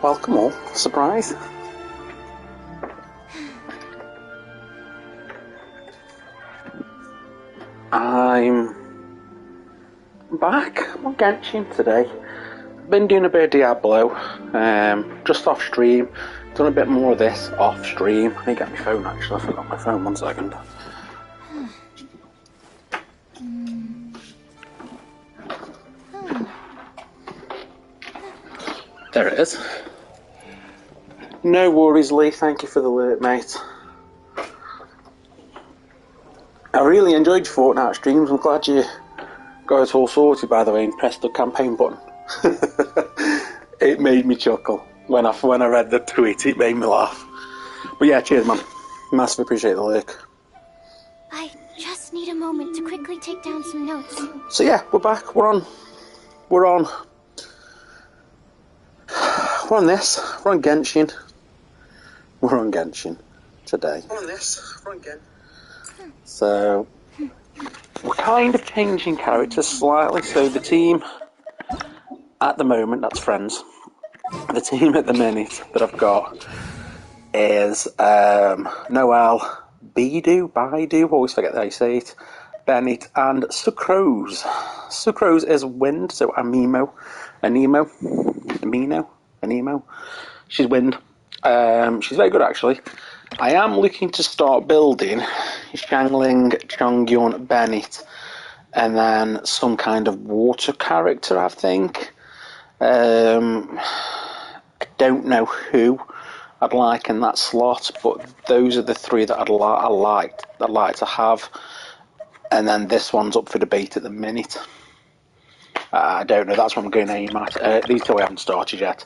Welcome all. Surprise. I'm back on Genshin today. Been doing a bit of Diablo, just off stream. Done a bit more of this off stream. I need to get my phone actually, I forgot my phone, 1 second. There it is. No worries, Lee, thank you for the alert, mate. I really enjoyed your Fortnite streams. I'm glad you got it all sorted, by the way, and pressed the campaign button. It made me chuckle. When I read the tweet, it made me laugh. But yeah, cheers, man. Massively appreciate the lurk. I just need a moment to quickly take down some notes. So yeah, we're back. We're on this. We're on Genshin. We're on Genshin today. We're on this. We're on Genshin. So we're kind of changing characters slightly. So the team at the moment, that's friends. The team at the minute that I've got is Noel, Baidu, always forget how you say it, Bennett, and Sucrose. Sucrose is wind, so Anemo. She's wind. She's very good actually. I am looking to start building Xiangling, Chongyun, Bennett, and then some kind of water character, I think. I don't know who I'd like in that slot, but those are the three that I'd like to have. And then this one's up for debate at the minute. I don't know, that's what I'm going to aim at. These two I haven't started yet.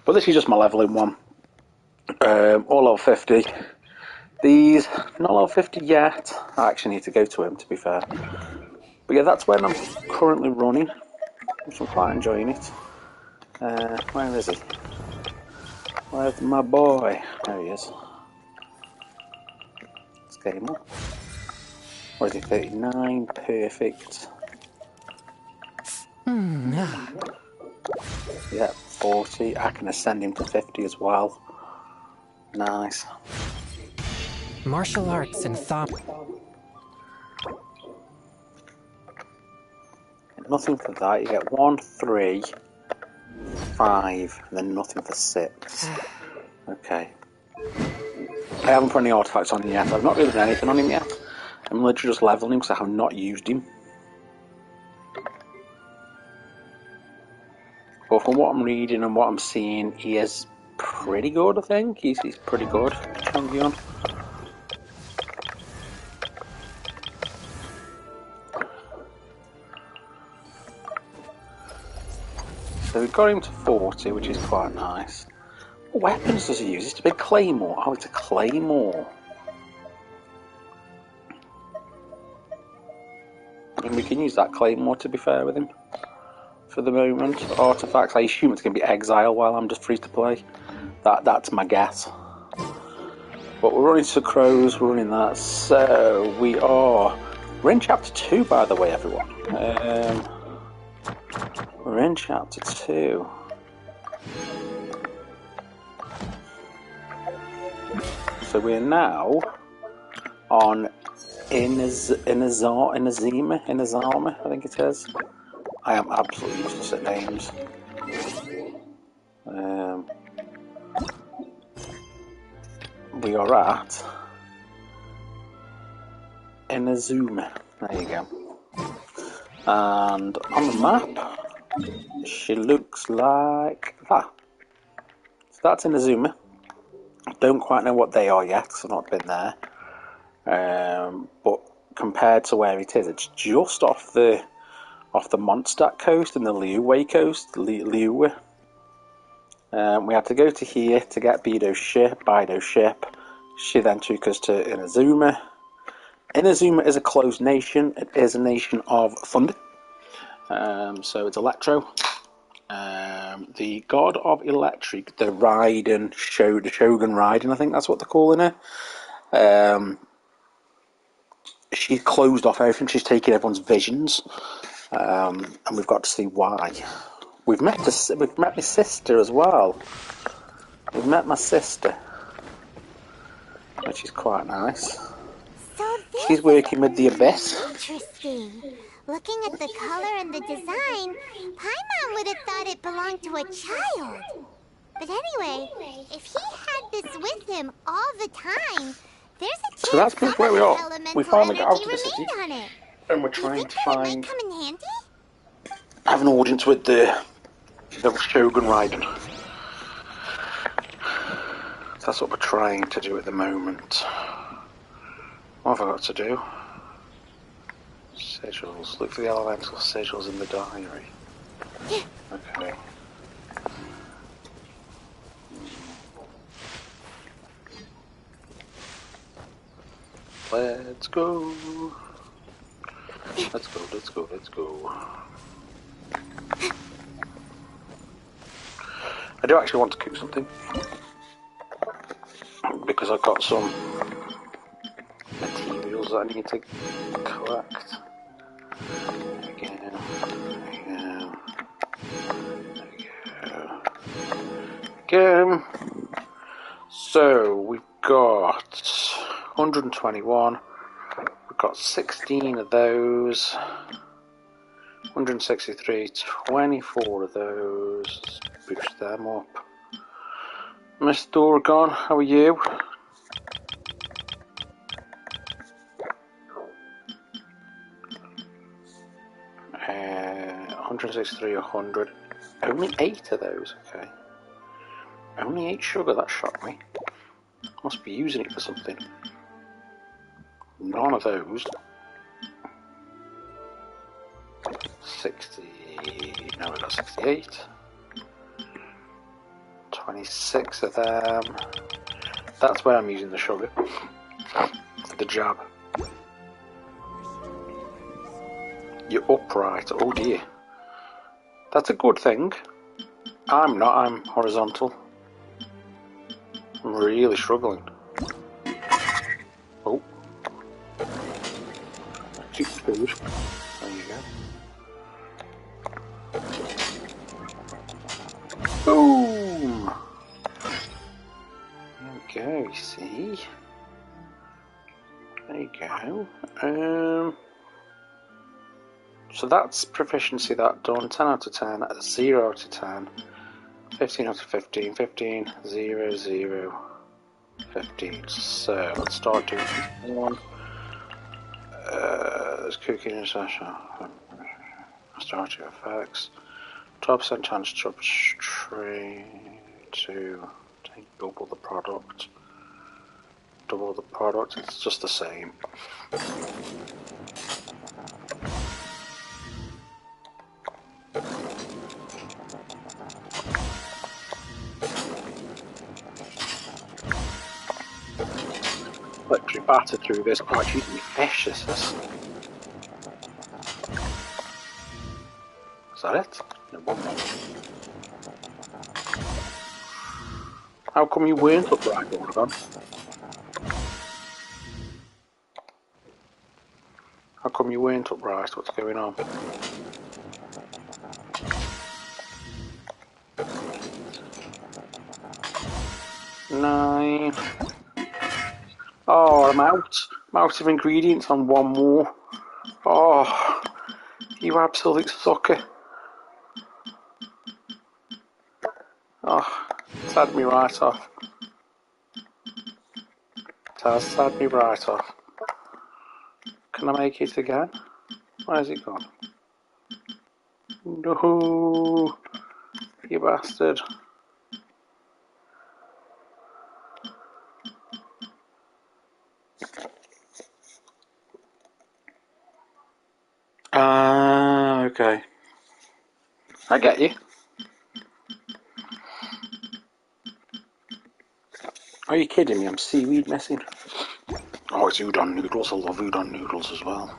But this is just my leveling one. All level 50. These, not level 50 yet. I actually need to go to him, to be fair. But yeah, that's when I'm currently running. I'm quite enjoying it. Where is he? Where's my boy? There he is. Let's get him up. Where is he? 39. Perfect. Yeah, 40. I can ascend him to 50 as well. Nice. Martial arts and thought. Nothing for that. You get 1, 3, 5, and then nothing for 6. Okay. I haven't put any artifacts on him yet. I've not really done anything on him yet. I'm literally just leveling him because I have not used him. But from what I'm reading and what I'm seeing, he is pretty good, I think. He's pretty good, Chongyun. So we've got him to 40, which is quite nice. What weapons does he use? It's a big claymore. Oh, it's a claymore. And we can use that claymore, to be fair with him. For the moment. Artifacts, I assume it's going to be exile while I'm just free to play. That's my guess. But we're running Sucrose, we're running that. So we're in chapter 2, by the way, everyone. We're in chapter 2. So we're now on Inazama, I think it is. I am absolutely useless at names. We are at Inazuma. There you go. And on the map, she looks like that. So that's Inazuma. I don't quite know what they are yet because I've not been there. But compared to where it is, it's just off the Mondstadt coast and the Liyue coast. Liyue. We had to go to here to get Bido's ship. She then took us to Inazuma. Inazuma is a closed nation. It is a nation of thunder. So it's Electro. The God of Electric, the Raiden, the Shogun Raiden, I think that's what they're calling her. She's closed off everything. She's taken everyone's visions, and we've got to see why. We've met my sister as well. We've met my sister, which is quite nice. So She's working with the Abyss. interesting. Looking at the color and the design, Paimon would have thought it belonged to a child. But anyway, if he had this with him all the time, there's a chance So that's some where of we the are. elemental We finally got energy out of the city, remained on it. and we're Do you trying think to that it might find, come in handy? have an audience with the Shogun Raiden. That's what we're trying to do at the moment. What have I got to do? Sigils. Look for the elemental sigils in the diary. Okay. Let's go. Let's go, let's go, let's go. I do actually want to cook something. Because I've got some materials that I need to collect. Go. So we've got 121. We've got 16 of those. 163, 24 of those. Let's boost them up. Miss Dorgon, how are you? Uh, 163, 100. Only 8 of those, okay. Only 8 sugar, that shocked me. Must be using it for something. None of those. 60. No, we got 68. 26 of them. That's where I'm using the sugar. For the jab. You're upright. Oh dear. That's a good thing. I'm not. I'm horizontal. I'm really struggling. Oh. Keep food. There you go. Boom! There you go, you see? There you go. So that's proficiency that done. 10 out of 10, 0 out of 10, 15 out of 15, 15, 0, 0, 15. So let's start doing one. There's cooking in session. Starting effects. 12% chance to trade to take double the product. Double the product, it's just the same. Literally batter through this. Oh, it's using fish, this is. Is that it? No, one more. How come you weren't upright, Dorgon? How come you weren't upright? What's going on? Nine. Oh, I'm out. I'm out of ingredients on one more. Oh, you absolute sucker. Oh, it's had me right off. It has had me right off. Can I make it again? Where's it gone? No, you bastard. Ah, okay. I get you. Are you kidding me? I'm seaweed missing. Oh, it's udon noodles. I love udon noodles as well.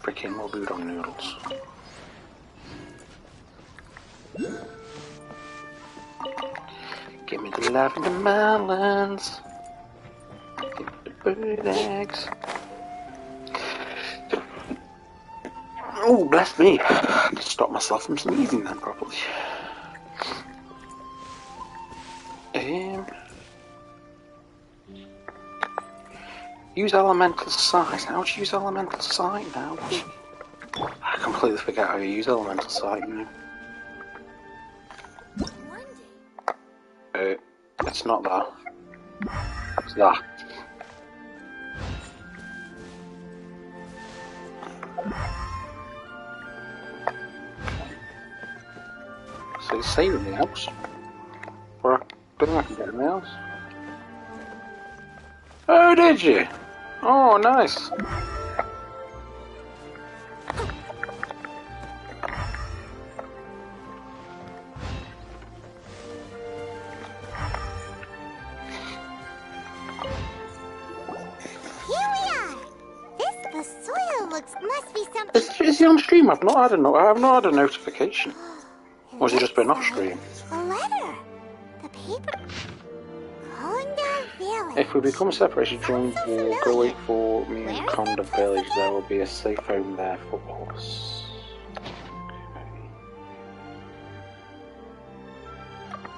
Freaking love udon noodles. Give me the lavender melons. Give me the bird eggs. Oh, bless me. I can stop myself from sneezing then properly. Use elemental sight. How do you use elemental sight now? I completely forget how you use elemental sight now. It's not that. It's that. So it's saving the house. Or I don't think I can get anything else. Oh, did you? Oh, nice. Must be something. Is he on stream? I have not had a notification. Or has he just been off stream? A letter. The paper. Konda Village. If we become separated during war, go away for me and Konda Village. There will be a safe home there for us.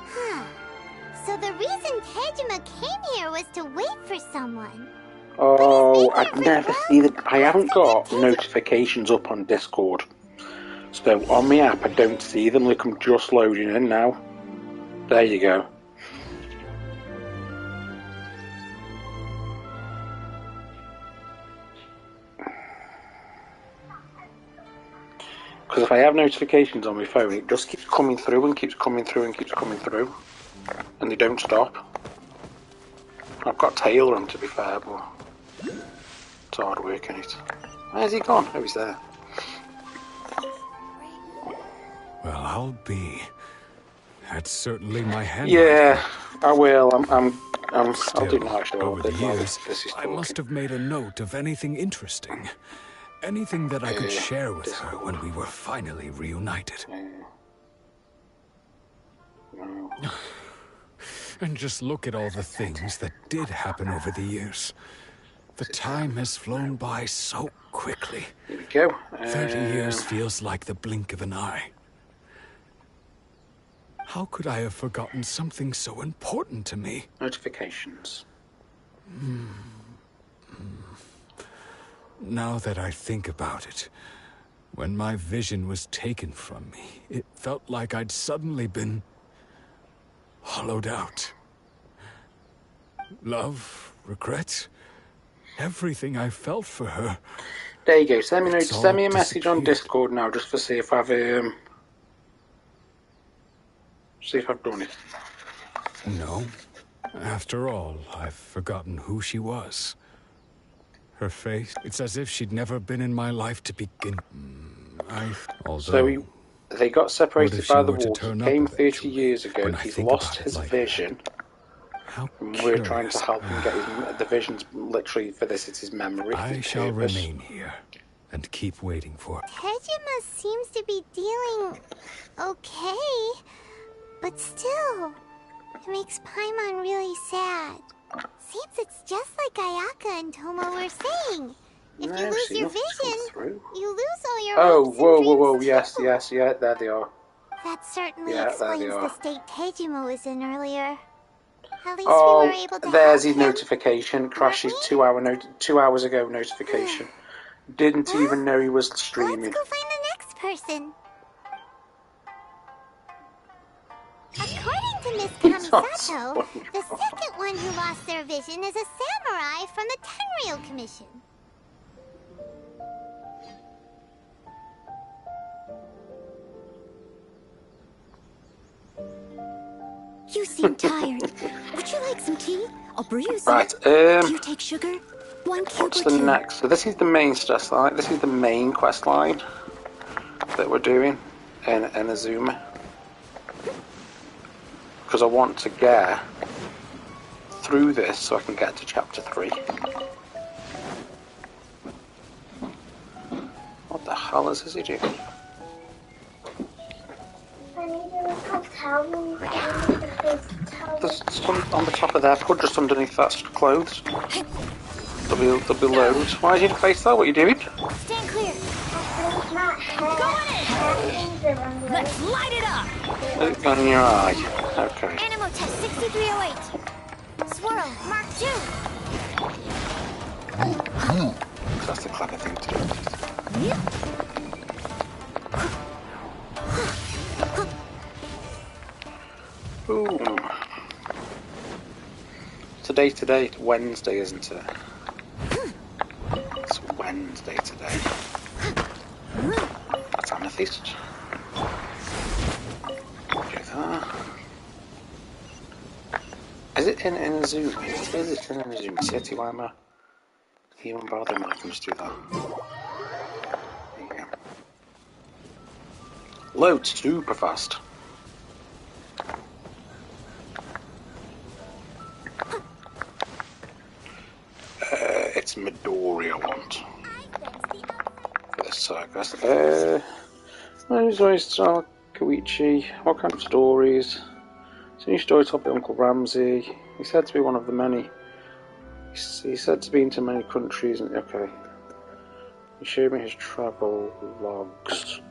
Huh. So the reason Tejima came here was to wait for someone. Oh, I'd never see that. I haven't got notifications up on Discord. So on my app, I don't see them. Look, I'm just loading in now. There you go. Because if I have notifications on my phone, it just keeps coming through and keeps coming through and keeps coming through. And they don't stop. I've got Taylor on, to be fair, but it's hard work, isn't it? Where's he gone? Oh, he's there. Well, I'll be. That's certainly my hand. Yeah, I will. I'll do Still, that actually. over the years, This is I must have made a note of anything interesting. Anything that I could share with her when we were finally reunited. No. And just look at all the things that did happen over the years. The time has flown by so quickly. Here we go. 30 years feels like the blink of an eye. How could I have forgotten something so important to me? Notifications. Now that I think about it, when my vision was taken from me, it felt like I'd suddenly been hollowed out. Love, regret, everything I felt for her. There you go. Send me a message on disappeared. Discord now, just to see if I've done it. No. After all, I've forgotten who she was. Her face, it's as if she'd never been in my life to begin. So they got separated if she by the were to war. turn He up came 30 eventually, years ago. when I He's think lost about it his like vision. how And we're trying to curious. help him get the vision's literally for this. It's his memory. I his shall purpose. remain here and keep waiting for her. Tejima seems to be dealing okay, but still, it makes Paimon really sad. Seems it's just like Ayaka and Tomo were saying. If No, you lose see, your nothing's come vision, through. you lose all your Oh, hopes whoa, and whoa, whoa! dreams Yes, too. yes, yeah. There they are. That certainly Yeah, there they explains are. the state Tejima was in earlier. At least we Oh, were able to there's help his him. notification. Crashes 2 hours ago. Notification. Didn't Well, even know he was Let's streaming. go find the next person. According to Miss It's not Kamisato, the second one who lost their vision is a samurai from the Tenryou Commission. You seem tired. Would you like some tea? I'll brew you some. Right. Do you take sugar? One cube What's or the two? next? So this is the main stress line. This is the main quest line that we're doing in Azuma. Because I want to get through this so I can get to chapter 3. What the hell is he doing? There's some on the top of their put just underneath that clothes. There'll be loads. Why do you face that? What are you doing? Stand clear. Go on in. Let's light it up. It's gone in your eye. Okay. Animal test 6308. Swirl, Mark 2. That's the clever thing to do. Ooh. Today, Wednesday, isn't it? It's Wednesday today. That's amethyst. Okay, that. Is it in Inazuma? Is it in Inazuma City? Why am I even bothering? I can just do that. There you go. Load super fast. It's Midori I want for this circus. Who's always Koichi? What kind of stories? It's a new story topic, Uncle Ramsey. He's said to be one of the many. He's said to be into many countries. And okay, he showed me his travel logs.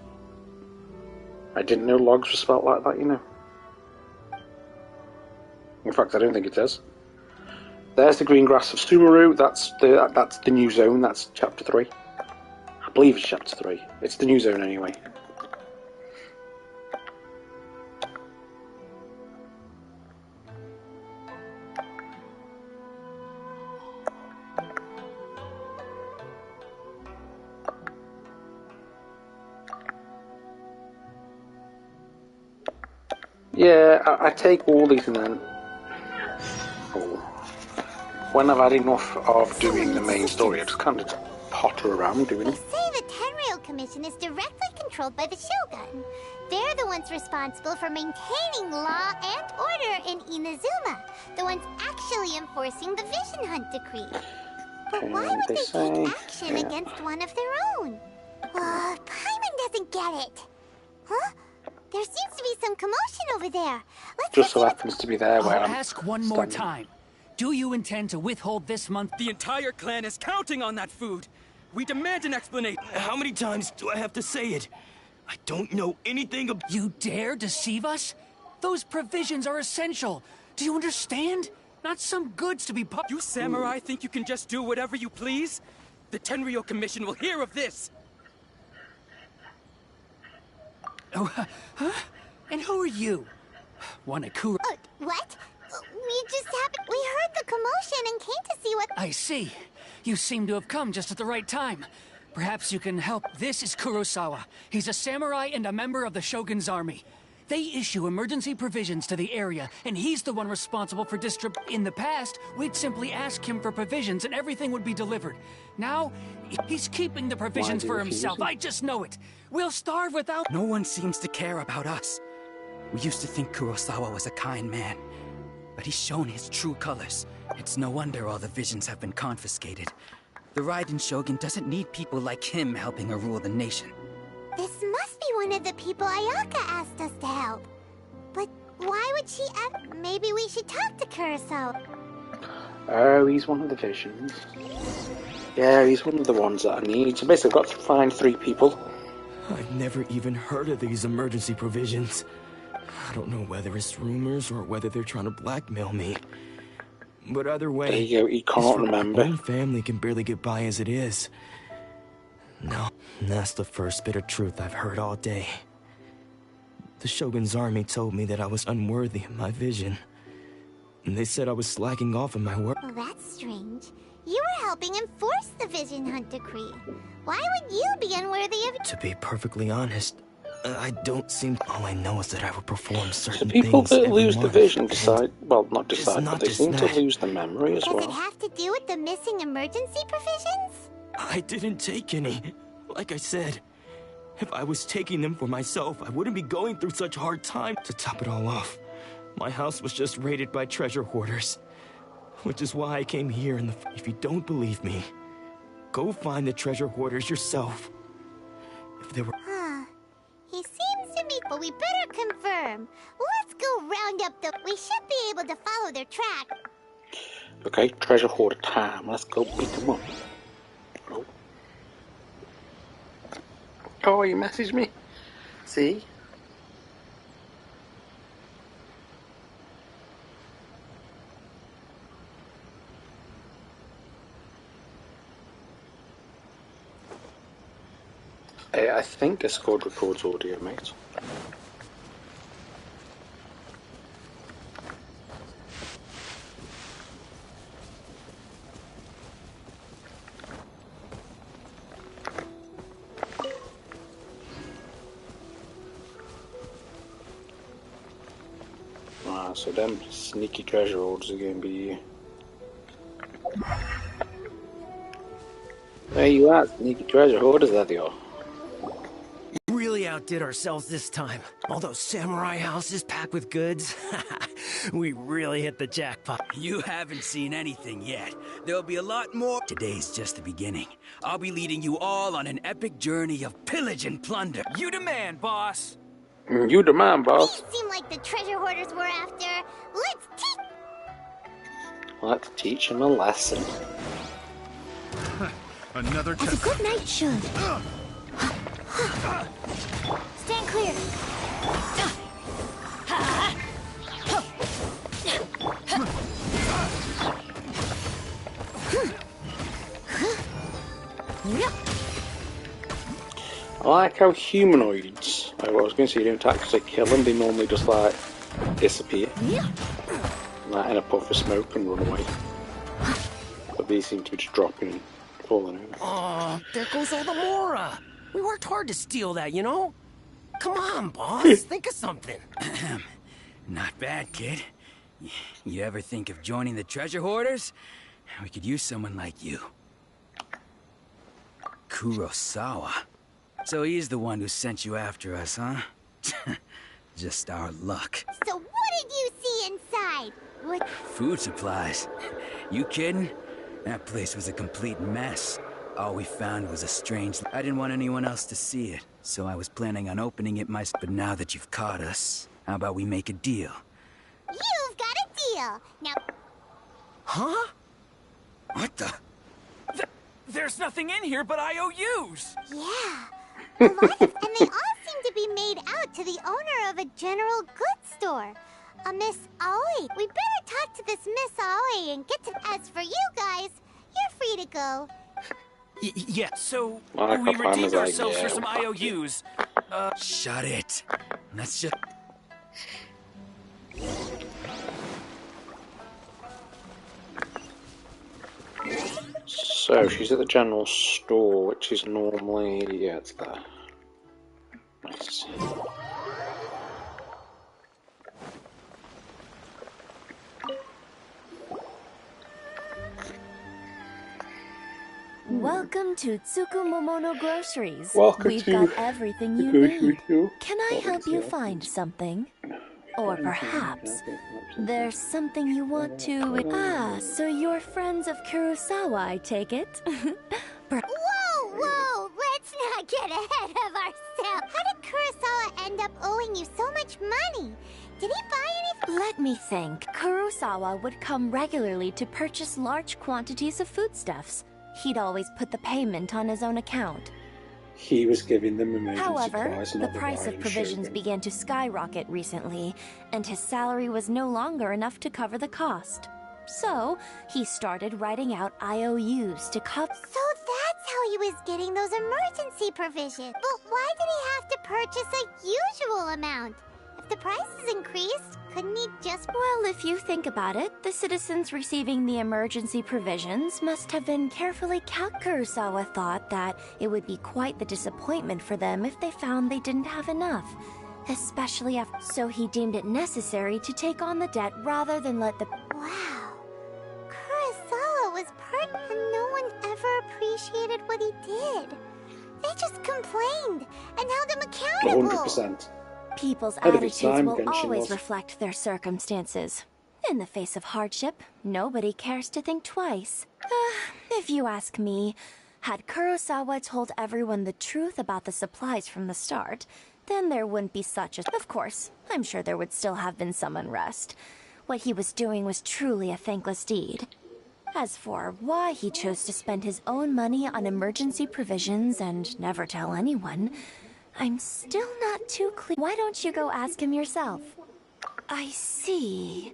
I didn't know logs were spelled like that, you know. In fact, I don't think it is. There's the green grass of Sumeru. That's the new zone. That's chapter 3. I believe it's chapter 3. It's the new zone anyway. Yeah, I take all these and then. When I've had enough of doing the main story, I just kind of potter around doing They it. say the Tenryou Commission is directly controlled by the Shogun. They're the ones responsible for maintaining law and order in Inazuma. The ones actually enforcing the Vision Hunt decree. But why would they take action against one of their own? Paimon doesn't get it. Huh? There seems to be some commotion over there. Let's Just so look happens to be there where I'll I'm ask one more standing. time. Do you intend to withhold this month? The entire clan is counting on that food. We demand an explanation. How many times do I have to say it? I don't know anything about— You dare deceive us? Those provisions are essential. Do you understand? Not some goods to be You samurai think you can just do whatever you please? The Tenryou Commission will hear of this. Oh, huh? And who are you? Wanakura. What? We heard the commotion and came to see what— I see. You seem to have come just at the right time. Perhaps you can help. This is Kurosawa. He's a samurai and a member of the Shogun's army. They issue emergency provisions to the area, and he's the one responsible for In the past, we'd simply ask him for provisions and everything would be delivered. Now, he's keeping the provisions for himself. I just know it. We'll starve without— No one seems to care about us. We used to think Kurosawa was a kind man, but he's shown his true colors. It's no wonder all the visions have been confiscated. The Raiden Shogun doesn't need people like him helping her rule the nation. This must be one of the people Ayaka asked us to help. But why would she maybe we should talk to Kurosawa. Oh, he's one of the visions. Yeah, he's one of the ones that I need. So basically, I've got to find 3 people. I've never even heard of these emergency provisions. I don't know whether it's rumors or whether they're trying to blackmail me. But either way, There you go, he can't remember. My own family can barely get by as it is. No, that's the first bit of truth I've heard all day. The Shogun's army told me that I was unworthy of my vision. And they said I was slacking off in my work. Well, that's strange. You were helping enforce the Vision Hunt decree. Why would you be unworthy of— To be perfectly honest, I don't seem— All I know is that I will perform So certain people things that every lose the month, vision and decide, well, not it's decide, not but they just seem to that. lose the memory as Does it well. have to do with the missing emergency provisions? I didn't take any. Like I said, if I was taking them for myself, I wouldn't be going through such hard time. To top it all off, my house was just raided by treasure hoarders. Which is why I came here in the— If you don't believe me, go find the treasure hoarders yourself. If there were— Huh. He seems to be— But we better confirm. Let's Let's go round up the... We should be able to follow their track. Okay, treasure hoarder time. Let's go beat them up. Oh. Oh, you messaged me? See? I think Discord records audio, mate. So them sneaky treasure hoarders are going to be... There you are, sneaky treasure hoarders, there they are. Really outdid ourselves this time. All those samurai houses packed with goods. We really hit the jackpot. You haven't seen anything yet. There'll be a lot more. Today's just the beginning. I'll be leading you all on an epic journey of pillage and plunder. You demand, boss. You the man, boss. These seem like the treasure hoarders we're after. Let's teach him a lesson. Another As a good knight should. Stand clear. I like how humanoids, I was going to say you don't actually kill them, they normally just like disappear. Like in a puff of smoke and run away. But these seem to be just dropping and falling over. Oh, there goes all the Mora. We worked hard to steal that, you know? Come on, boss. Think of something. Not bad, kid. You ever think of joining the treasure hoarders? We could use someone like you. Kurosawa. So he's the one who sent you after us, huh? Just our luck. So what did you see inside? What? Food supplies. You kidding? That place was a complete mess. All we found was a strange... I didn't want anyone else to see it, so I was planning on opening it myself. But now that you've caught us, how about we make a deal? You've got a deal. Now... Huh? What the... There's nothing in here but IOUs. Yeah. A lot of... And they all seem to be made out to the owner of a general goods store. A Miss Aoi. We better talk to this Miss Aoi and get to... As for you guys, you're free to go. Yeah, so Well, we Papa redeemed was like, ourselves yeah, for some IOUs. Shut it. Let's just... So, she's at the general store, which is normally... yeah, it's there. Nice. Welcome to Tsukumomono Groceries. Welcome We've to got everything you need. Can I help you find something? Or perhaps there's something you want to... Ah, so you're friends of Kurosawa, I take it? Whoa! Let's not get ahead of ourselves. How did Kurosawa end up owing you so much money? Did he buy anything? Let me think. Kurosawa would come regularly to purchase large quantities of foodstuffs. He'd always put the payment on his own account. He was giving them emergency However, supplies, the not price of provisions began to skyrocket recently, and his salary was no longer enough to cover the cost. So, he started writing out IOUs to cover... So that's how he was getting those emergency provisions. But why did he have to purchase a usual amount? If the prices increased, couldn't he just... Well, if you think about it, the citizens receiving the emergency provisions must have been carefully calculated. Kurosawa thought that it would be quite the disappointment for them if they found they didn't have enough. Especially after... So he deemed it necessary to take on the debt rather than let the... Wow. Kurosawa was and no one ever appreciated what he did. They just complained and held him accountable. 100%. People's Ahead of its attitudes time, will Genshin always was. reflect their circumstances. In the face of hardship, nobody cares to think twice. If you ask me, had Kurosawa told everyone the truth about the supplies from the start, then there wouldn't be such a... Of course, I'm sure there would still have been some unrest. What he was doing was truly a thankless deed. As for why he chose to spend his own money on emergency provisions and never tell anyone, I'm still not too clear. Why don't you go ask him yourself? I see.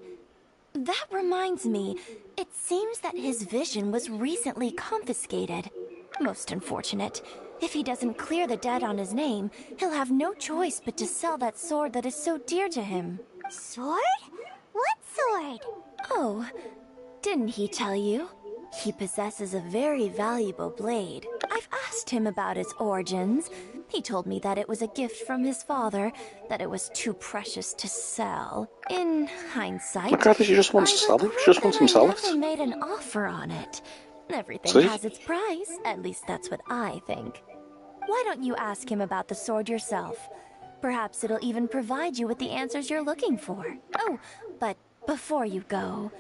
That reminds me, it seems that his vision was recently confiscated. Most unfortunate. If he doesn't clear the debt on his name, he'll have no choice but to sell that sword that is so dear to him. Sword? What sword? Oh, didn't he tell you? He possesses a very valuable blade. I've asked him about its origins. He told me that it was a gift from his father, that it was too precious to sell. In hindsight, Look at it, she just wants to sell it. She just wants him to sell it. I never made an offer on it. Everything See? has its price. At least that's what I think. Why don't you ask him about the sword yourself? Perhaps it'll even provide you with the answers you're looking for. Oh, but before you go,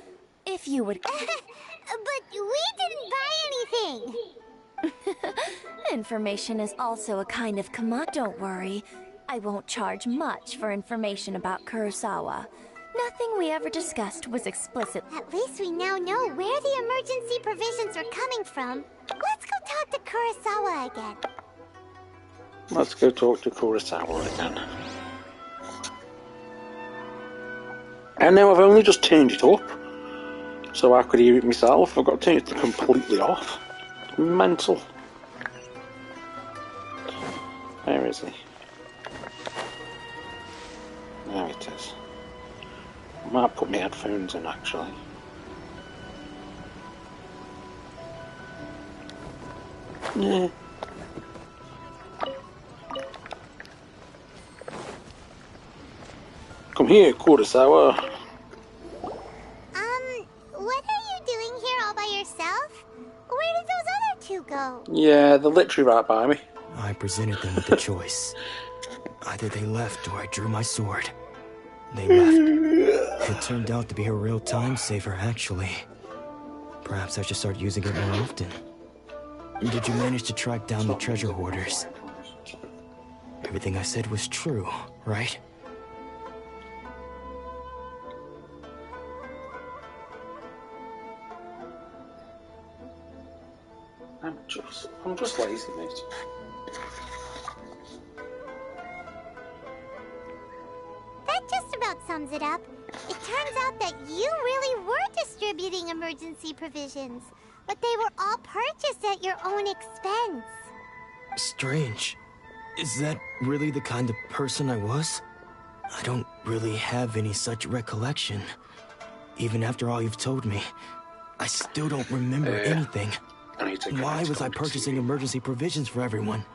if you would... But we didn't buy anything! Information is also a kind of commodity. Don't worry. I won't charge much for information about Kurosawa. Nothing we ever discussed was explicit. At least we now know where the emergency provisions are coming from. Let's go talk to Kurosawa again. Let's go talk to Kurosawa again. And now I've only just turned it up, so I could hear it myself. I've got to turn it completely off. Mental. Where is he? There it is. I might put my headphones in actually. Yeah. Come here, Kurosawa. What are you doing here all by yourself? Where did those other two go? Yeah, they're literally right by me. I presented them with a choice. Either they left or I drew my sword. They left. It turned out to be a real time saver, actually. Perhaps I should start using it more often. Did you manage to track down the treasure hoarders? Everything I said was true, right? I'm just lazy, mate. That just about sums it up. It turns out that you really were distributing emergency provisions, but they were all purchased at your own expense. Strange. Is that really the kind of person I was? I don't really have any such recollection. Even after all you've told me, I still don't remember anything. Why was I purchasing emergency provisions for everyone?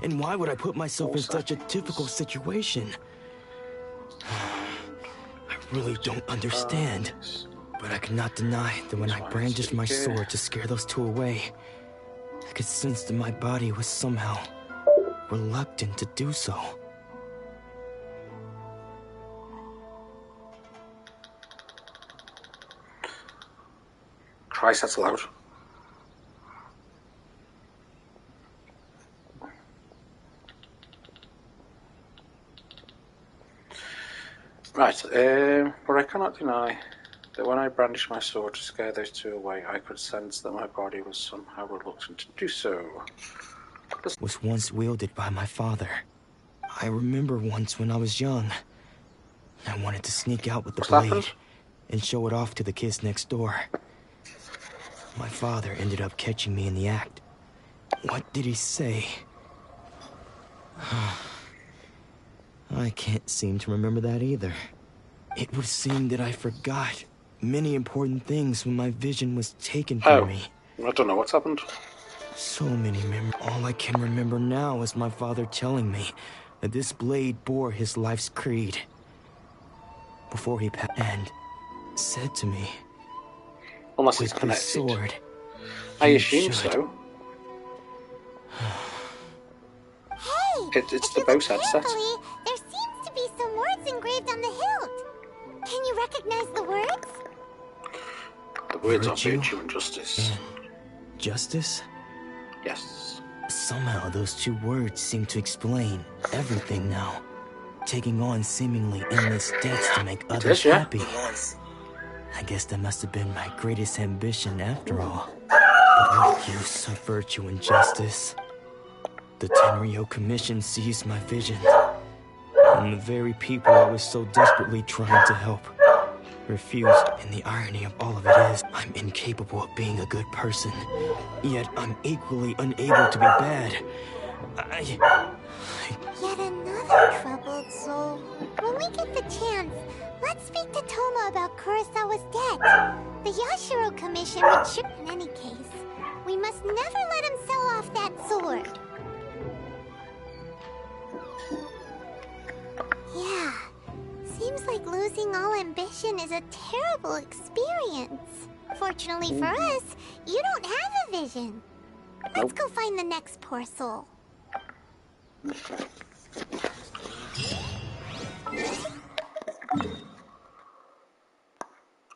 And why would I put myself in such a difficult situation? I really don't understand. But I cannot deny that when I brandished my sword to scare those two away, I could sense that my body was somehow reluctant to do so. Christ, that's loud. Right, but I cannot deny that when I brandished my sword to scare those two away, I could sense that my body was somehow reluctant to do so. Was once wielded by my father. I remember once when I was young, I wanted to sneak out with the blade and show it off to the kids next door. My father ended up catching me in the act. What did he say? I can't seem to remember that either. It would seem that I forgot many important things when my vision was taken from me. I don't know what's happened. So many memories. All I can remember now is my father telling me that this blade bore his life's creed. Before he passed, and said to me, unless it's with connected. this sword, I assume so. Hey! It's the Bose headset. There seems to be some words engraved on the hilt. Can you recognize the words? The words are virtue and justice. Justice? Yes. Somehow those two words seem to explain everything now. Taking on seemingly endless debts to make others happy. I guess that must have been my greatest ambition after all. But what use of virtue and justice? The Tenryo Commission seized my vision. And the very people I was so desperately trying to help refused. And the irony of all of it is, I'm incapable of being a good person. Yet I'm equally unable to be bad. Yet another troubled soul. When we get the chance, let's speak to Toma about Kurosawa's debt. The Yashiro Commission would sure. In any case, we must never let him sell off that sword. Yeah, seems like losing all ambition is a terrible experience. Fortunately for us, you don't have a vision. Let's go find the next poor soul.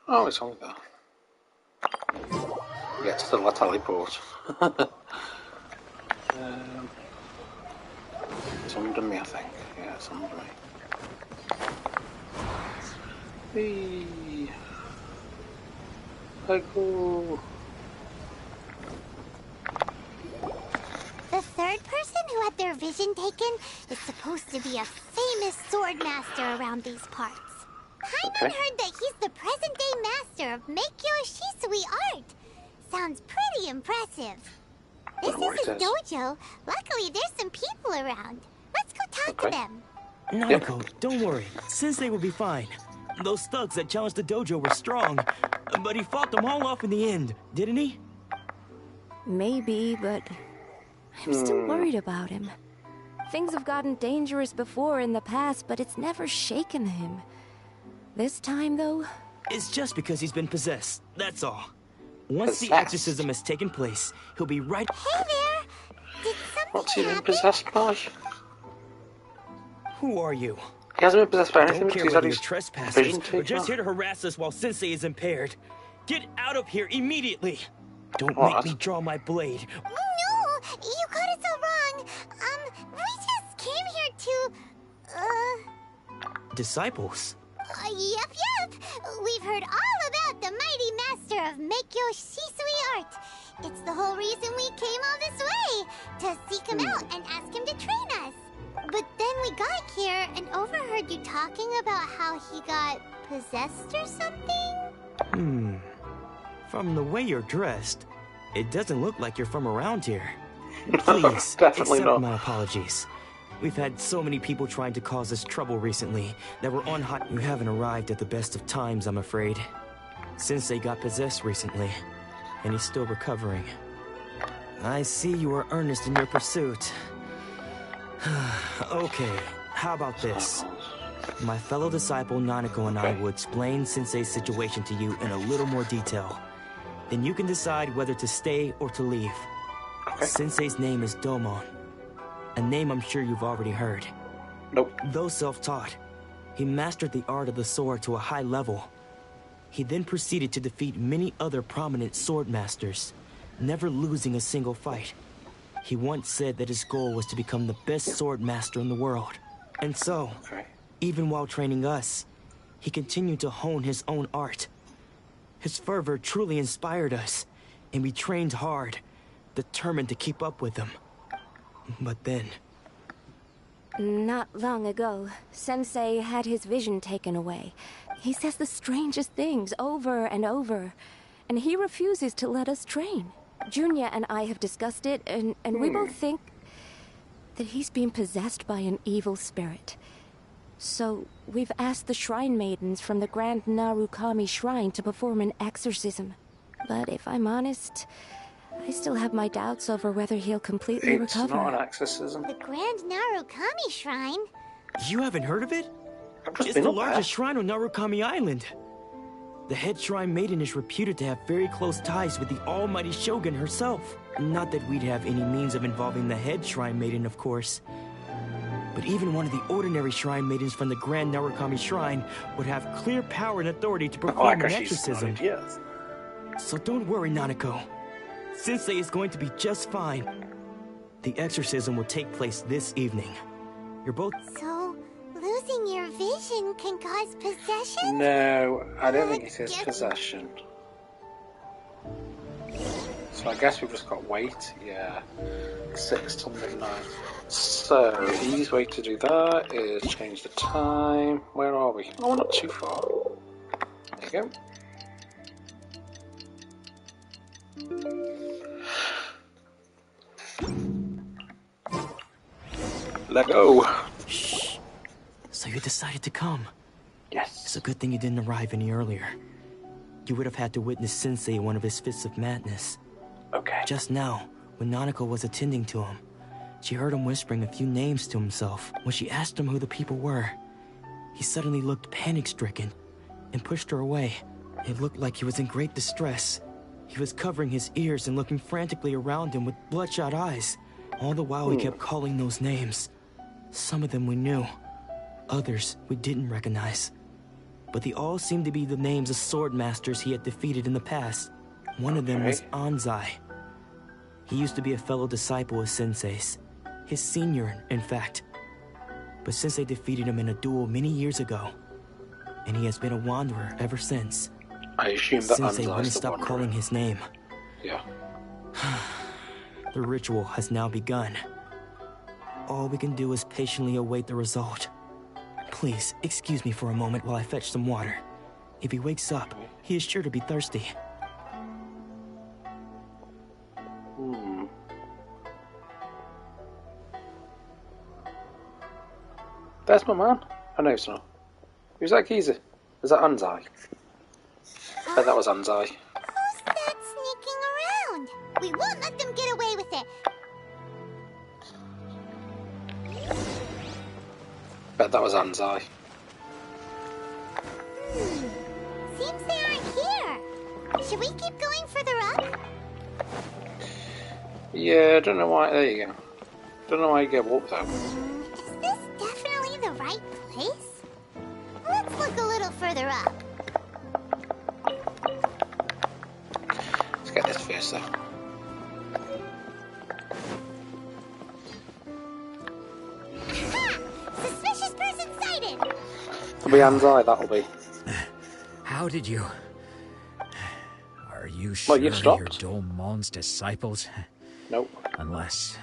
Oh, it's only there. Yeah, it's still a teleport. It's under me, I think. Yeah, it's under me. Hey. I go. The third person who had their vision taken is supposed to be a famous sword master around these parts. Paimon heard that he's the present-day master of Meikyo Shisui art. Sounds pretty impressive. This is his dojo. Luckily, there's some people around. Let's go talk to them. Nanako, don't worry. Sensei will be fine. Those thugs that challenged the dojo were strong, but he fought them all off in the end, didn't he? Maybe, but I'm still worried about him. Things have gotten dangerous before in the past, but it's never shaken him. This time, though... It's just because he's been possessed, that's all. Once the exorcism has taken place, he'll be right... Hey there! Did something What's he been possessed by? Who are you? He hasn't been possessed by anything Don't because care he's had whether his you're trespassers. vision We're taken just off. here to harass us while Sensei is impaired. Get out of here immediately! Don't What? make me draw my blade. No! You got it so wrong! We just came here to... Disciples? Yep. We've heard all about the mighty master of Meikyo Shisui art. It's the whole reason we came all this way, to seek him out and ask him to train us. But then we got here and overheard you talking about how he got possessed or something? From the way you're dressed, it doesn't look like you're from around here. Please, Definitely accept not. my apologies. We've had so many people trying to cause us trouble recently that we're on hot. You haven't arrived at the best of times, I'm afraid. Sensei got possessed recently, and he's still recovering. I see you are earnest in your pursuit. Okay, how about this? My fellow disciple Nanako and I will explain Sensei's situation to you in a little more detail. Then you can decide whether to stay or to leave. Sensei's name is Domon. A name I'm sure you've already heard. Nope. Though self-taught, he mastered the art of the sword to a high level. He then proceeded to defeat many other prominent sword masters, never losing a single fight. He once said that his goal was to become the best sword master in the world. And so, even while training us, he continued to hone his own art. His fervor truly inspired us, and we trained hard, determined to keep up with him. But then... Not long ago, Sensei had his vision taken away. He says the strangest things over and over, and he refuses to let us train. Junya and I have discussed it, and we both think that he's being possessed by an evil spirit. So, we've asked the Shrine Maidens from the Grand Narukami Shrine to perform an exorcism. But if I'm honest, I still have my doubts over whether he'll completely recover. It's not an exorcism. The Grand Narukami Shrine? You haven't heard of it? It's the largest shrine on Narukami Island. The head shrine maiden is reputed to have very close ties with the almighty Shogun herself. Not that we'd have any means of involving the head shrine maiden, of course. But even one of the ordinary shrine maidens from the Grand Narukami Shrine would have clear power and authority to perform an exorcism. Yes. So don't worry, Nanako. Sensei is going to be just fine. The exorcism will take place this evening. You're both... So, losing your vision can cause possession? No, I don't think it is possession. So I guess we've just got to wait, yeah. 6 till midnight. So, the easiest way to do that is change the time. Where are we? Oh, we're not too far. There you go. Let go. Shh. So you decided to come? Yes. It's a good thing you didn't arrive any earlier. You would have had to witness Sensei in one of his fits of madness. Okay. Just now, when Nanako was attending to him, she heard him whispering a few names to himself. When she asked him who the people were, he suddenly looked panic-stricken and pushed her away. It looked like he was in great distress. He was covering his ears and looking frantically around him with bloodshot eyes. All the while he kept calling those names. Some of them we knew, others we didn't recognize. But they all seemed to be the names of sword masters he had defeated in the past. One of them was Anzai. He used to be a fellow disciple of Sensei's. His senior, in fact. But Sensei defeated him in a duel many years ago. And he has been a wanderer ever since. I assume that Sensei wouldn't Anzai's the stop wanderer. calling his name. Yeah. The ritual has now begun. All we can do is patiently await the result. Please, excuse me for a moment while I fetch some water. If he wakes up, he is sure to be thirsty. That's my man. I know it's not. Who's that geezer? Is that Anzai? I bet that was Anzai. Who's that sneaking around? We won't let them get away with it. Bet that was Anzai. Seems they aren't here. Should we keep going further up? Yeah, I don't know why. There you go. Don't know why you go up though. Is this definitely the right place? Let's look a little further up. Let's get this first though. Ha! Suspicious person sighted! It'll be Anzai, that'll be. How did you... Are you sure Well, you've you're stopped. Domon's disciples? Nope. Unless...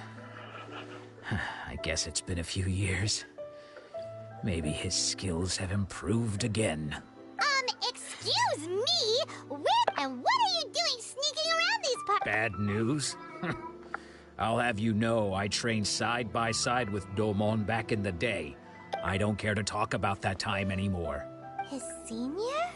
I guess it's been a few years. Maybe his skills have improved again. Excuse me? Where and what are you doing sneaking around these parts? Bad news? I'll have you know I trained side by side with Domon back in the day. I don't care to talk about that time anymore. His senior?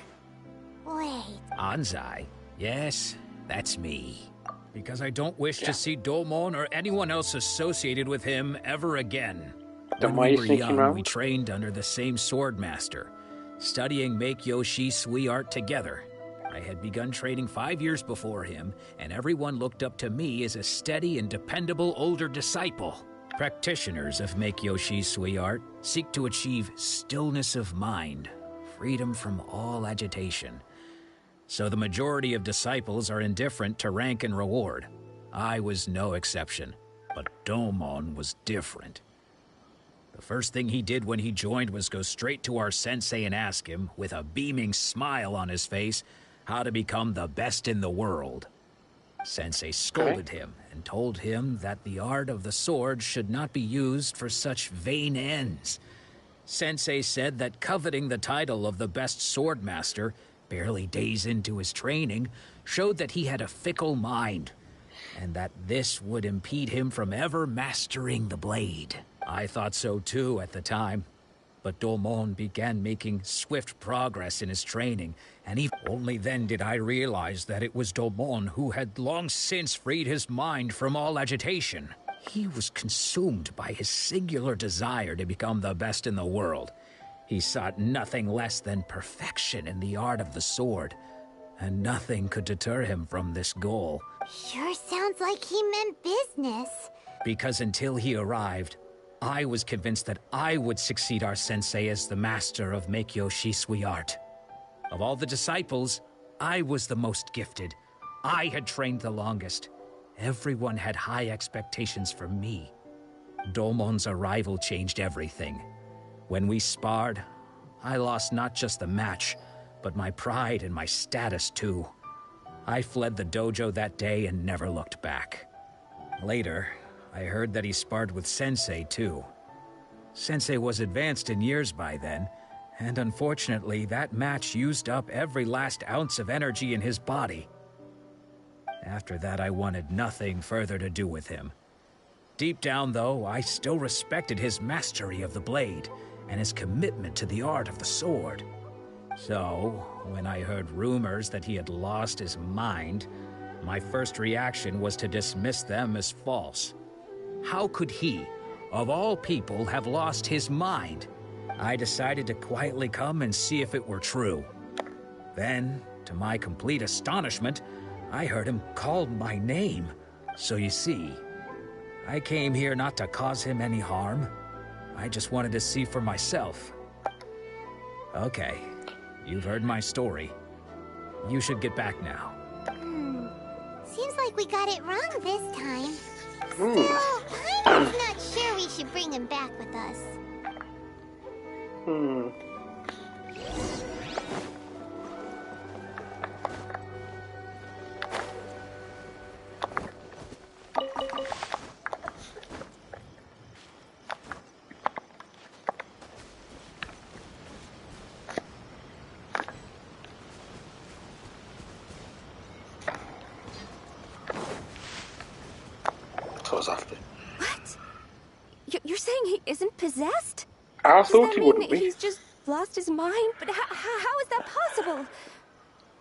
Wait. Anzai? Yes, that's me. Because I don't wish to see Domon or anyone else associated with him ever again. Then When why are we you were sneaking young, around? we trained under the same sword master, studying Make-Yoshi Sui art together. I had begun training 5 years before him, and everyone looked up to me as a steady and dependable older disciple. Practitioners of Make-Yoshi Sui art seek to achieve stillness of mind, freedom from all agitation. So the majority of disciples are indifferent to rank and reward. I was no exception, but Domon was different. The first thing he did when he joined was go straight to our sensei and ask him, with a beaming smile on his face, how to become the best in the world. Sensei scolded him and told him that the art of the sword should not be used for such vain ends. Sensei said that coveting the title of the best sword master, barely days into his training, showed that he had a fickle mind, and that this would impede him from ever mastering the blade. I thought so too at the time, but Domon began making swift progress in his training, and only then did I realize that it was Domon who had long since freed his mind from all agitation. He was consumed by his singular desire to become the best in the world. He sought nothing less than perfection in the art of the sword, and nothing could deter him from this goal. Sure sounds like he meant business. Because until he arrived, I was convinced that I would succeed our sensei as the master of Make-Yoshi Sui art. Of all the disciples, I was the most gifted. I had trained the longest, Everyone had high expectations for me. Domon's arrival changed everything. When we sparred, I lost not just the match, but my pride and my status too. I fled the dojo that day and never looked back. Later, I heard that he sparred with Sensei too. Sensei was advanced in years by then, and unfortunately that match used up every last ounce of energy in his body. After that, I wanted nothing further to do with him. Deep down, though, I still respected his mastery of the blade and his commitment to the art of the sword. So, when I heard rumors that he had lost his mind, my first reaction was to dismiss them as false. How could he, of all people, have lost his mind? I decided to quietly come and see if it were true. Then, to my complete astonishment, I heard him call my name. So you see, I came here not to cause him any harm. I just wanted to see for myself. Okay, you've heard my story. You should get back now. Seems like we got it wrong this time. Still, I'm not sure we should bring him back with us. After. What? You're saying he isn't possessed? I thought he wouldn't be. He's just lost his mind? But how is that possible?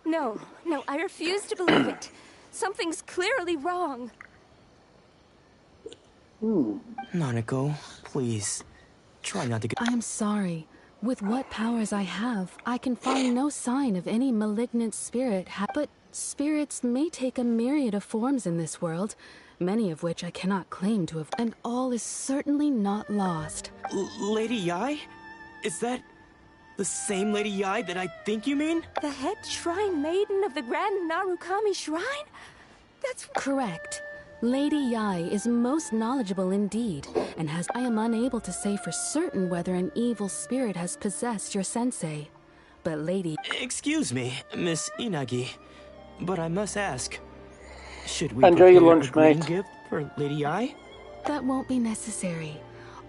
No, I refuse to believe it. Something's clearly wrong. Nanako, please. Try not to get... I am sorry. With what powers I have, I can find no sign of any malignant spirit. But spirits may take a myriad of forms in this world, many of which I cannot claim to have, and all is certainly not lost. Lady Yai? Is that the same Lady Yai that I think you mean? The head shrine maiden of the Grand Narukami Shrine? That's correct. Lady Yai is most knowledgeable indeed, and I am unable to say for certain whether an evil spirit has possessed your sensei. But Lady... Excuse me, Miss Inagi, but I must ask, should we enjoy your lunch, a greeting mate. gift for Lady Yai? That won't be necessary.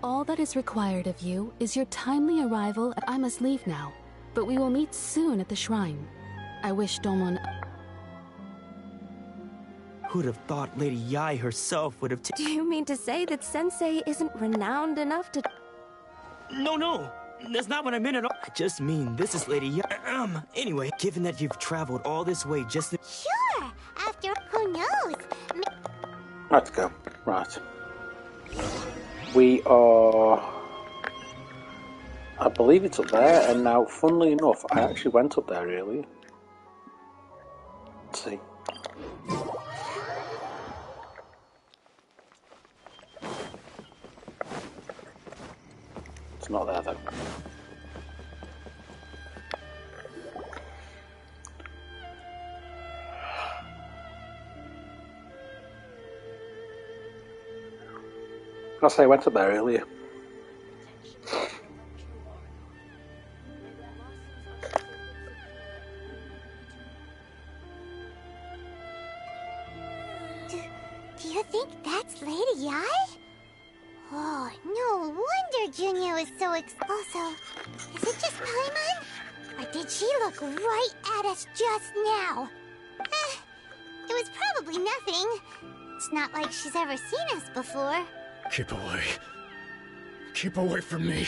All that is required of you is your timely arrival. I must leave now, but we will meet soon at the shrine. I wish Domon... Who'd have thought Lady Yai herself would have Do you mean to say that Sensei isn't renowned enough to... No, that's not what I meant at all. I just mean this is Lady Yai. Anyway, given that you've traveled all this way just... Sure, after who knows? Let's go. Right. We are... I believe it's up there, and now, funnily enough, I actually went up there earlier. Let's see. It's not there, though. I say I went up there earlier. Do you think that's Lady Yai? Oh, no wonder Junyo is so Also, is it just Paimon? Or did she look right at us just now? It was probably nothing. It's not like she's ever seen us before. Keep away. Keep away from me.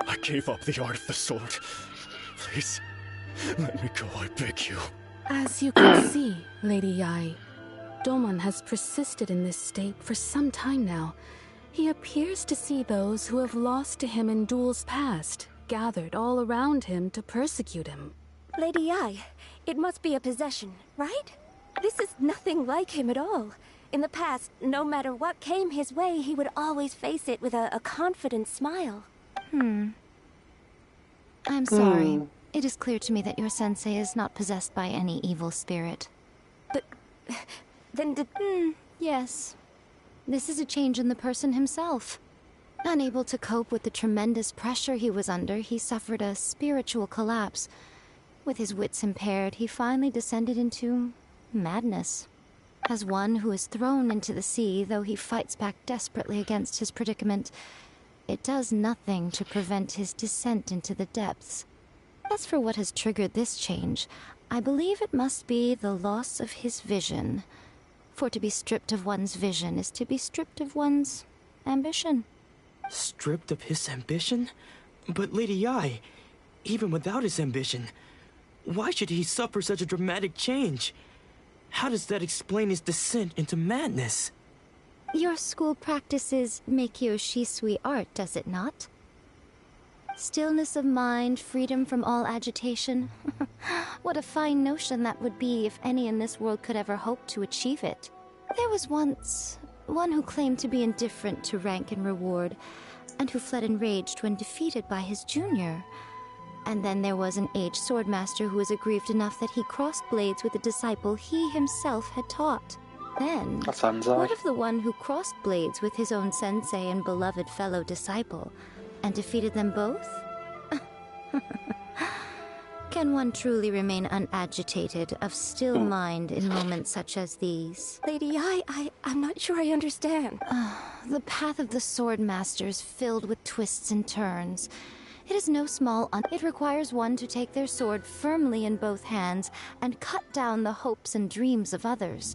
I gave up the art of the sword. Please, let me go, I beg you. As you can see, Lady Yai, Domon has persisted in this state for some time now. He appears to see those who have lost to him in duels past, gathered all around him to persecute him. Lady Yai, it must be a possession, right? This is nothing like him at all. In the past, no matter what came his way, he would always face it with a confident smile. I'm sorry. It is clear to me that your sensei is not possessed by any evil spirit. But... then did... Yes. This is a change in the person himself. Unable to cope with the tremendous pressure he was under, he suffered a spiritual collapse. With his wits impaired, he finally descended into madness. As one who is thrown into the sea, though he fights back desperately against his predicament, it does nothing to prevent his descent into the depths. As for what has triggered this change, I believe it must be the loss of his vision. For to be stripped of one's vision is to be stripped of one's ambition. Stripped of his ambition? But Lady Yi, even without his ambition, why should he suffer such a dramatic change? How does that explain his descent into madness? Your school practices Meikyo Shisui art, does it not? Stillness of mind, freedom from all agitation. What a fine notion that would be if any in this world could ever hope to achieve it. There was once one who claimed to be indifferent to rank and reward, and who fled enraged when defeated by his junior. And then there was an aged swordmaster who was aggrieved enough that he crossed blades with a disciple he himself had taught. Then, what of the one who crossed blades with his own sensei and beloved fellow disciple, and defeated them both? Can one truly remain unagitated, of still mind in moments such as these? Lady Yi, I'm not sure I understand. The path of the sword master is filled with twists and turns. It is no small it requires one to take their sword firmly in both hands and cut down the hopes and dreams of others,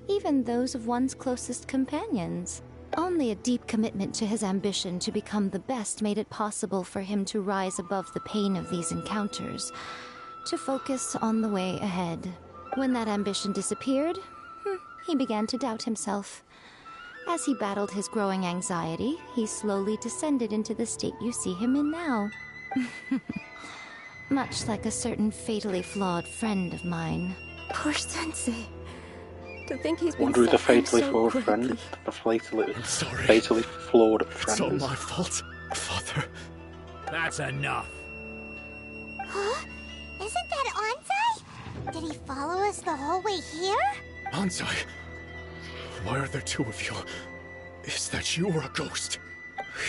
even those of one's closest companions. Only a deep commitment to his ambition to become the best made it possible for him to rise above the pain of these encounters, to focus on the way ahead. When that ambition disappeared, he began to doubt himself. As he battled his growing anxiety, he slowly descended into the state you see him in now. Much like a certain fatally flawed friend of mine. Poor Sensei. To think he's been Wonder who the fatally so flawed quickly. friend, the fatally flawed friend It's all is. my fault, Father. That's enough. Huh? Isn't that Ansai? Did he follow us the whole way here? Ansai, why are there two of you? Is that you or a ghost?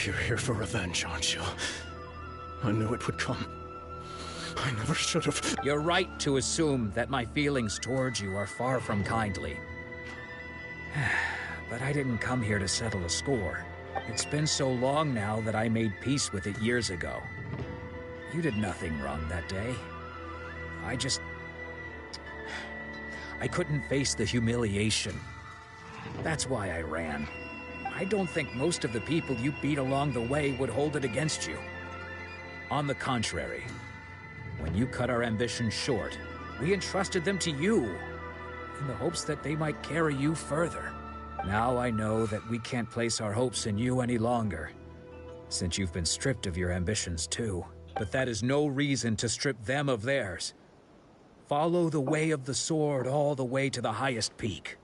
You're here for revenge, aren't you? I knew it would come. I never should have. You're right to assume that my feelings towards you are far from kindly. But I didn't come here to settle a score. It's been so long now that I made peace with it years ago. You did nothing wrong that day. I couldn't face the humiliation. That's why I ran. I don't think most of the people you beat along the way would hold it against you. On the contrary, when you cut our ambitions short, we entrusted them to you, in the hopes that they might carry you further. Now I know that we can't place our hopes in you any longer, since you've been stripped of your ambitions too. But that is no reason to strip them of theirs. Follow the way of the sword all the way to the highest peak.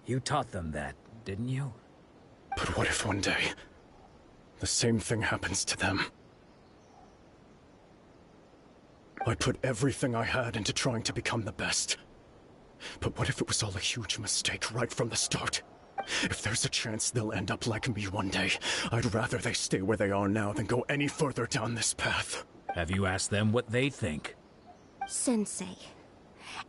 You taught them that, didn't you? But what if one day, the same thing happens to them? I put everything I had into trying to become the best. But what if it was all a huge mistake right from the start? If there's a chance they'll end up like me one day, I'd rather they stay where they are now than go any further down this path. Have you asked them what they think? Sensei,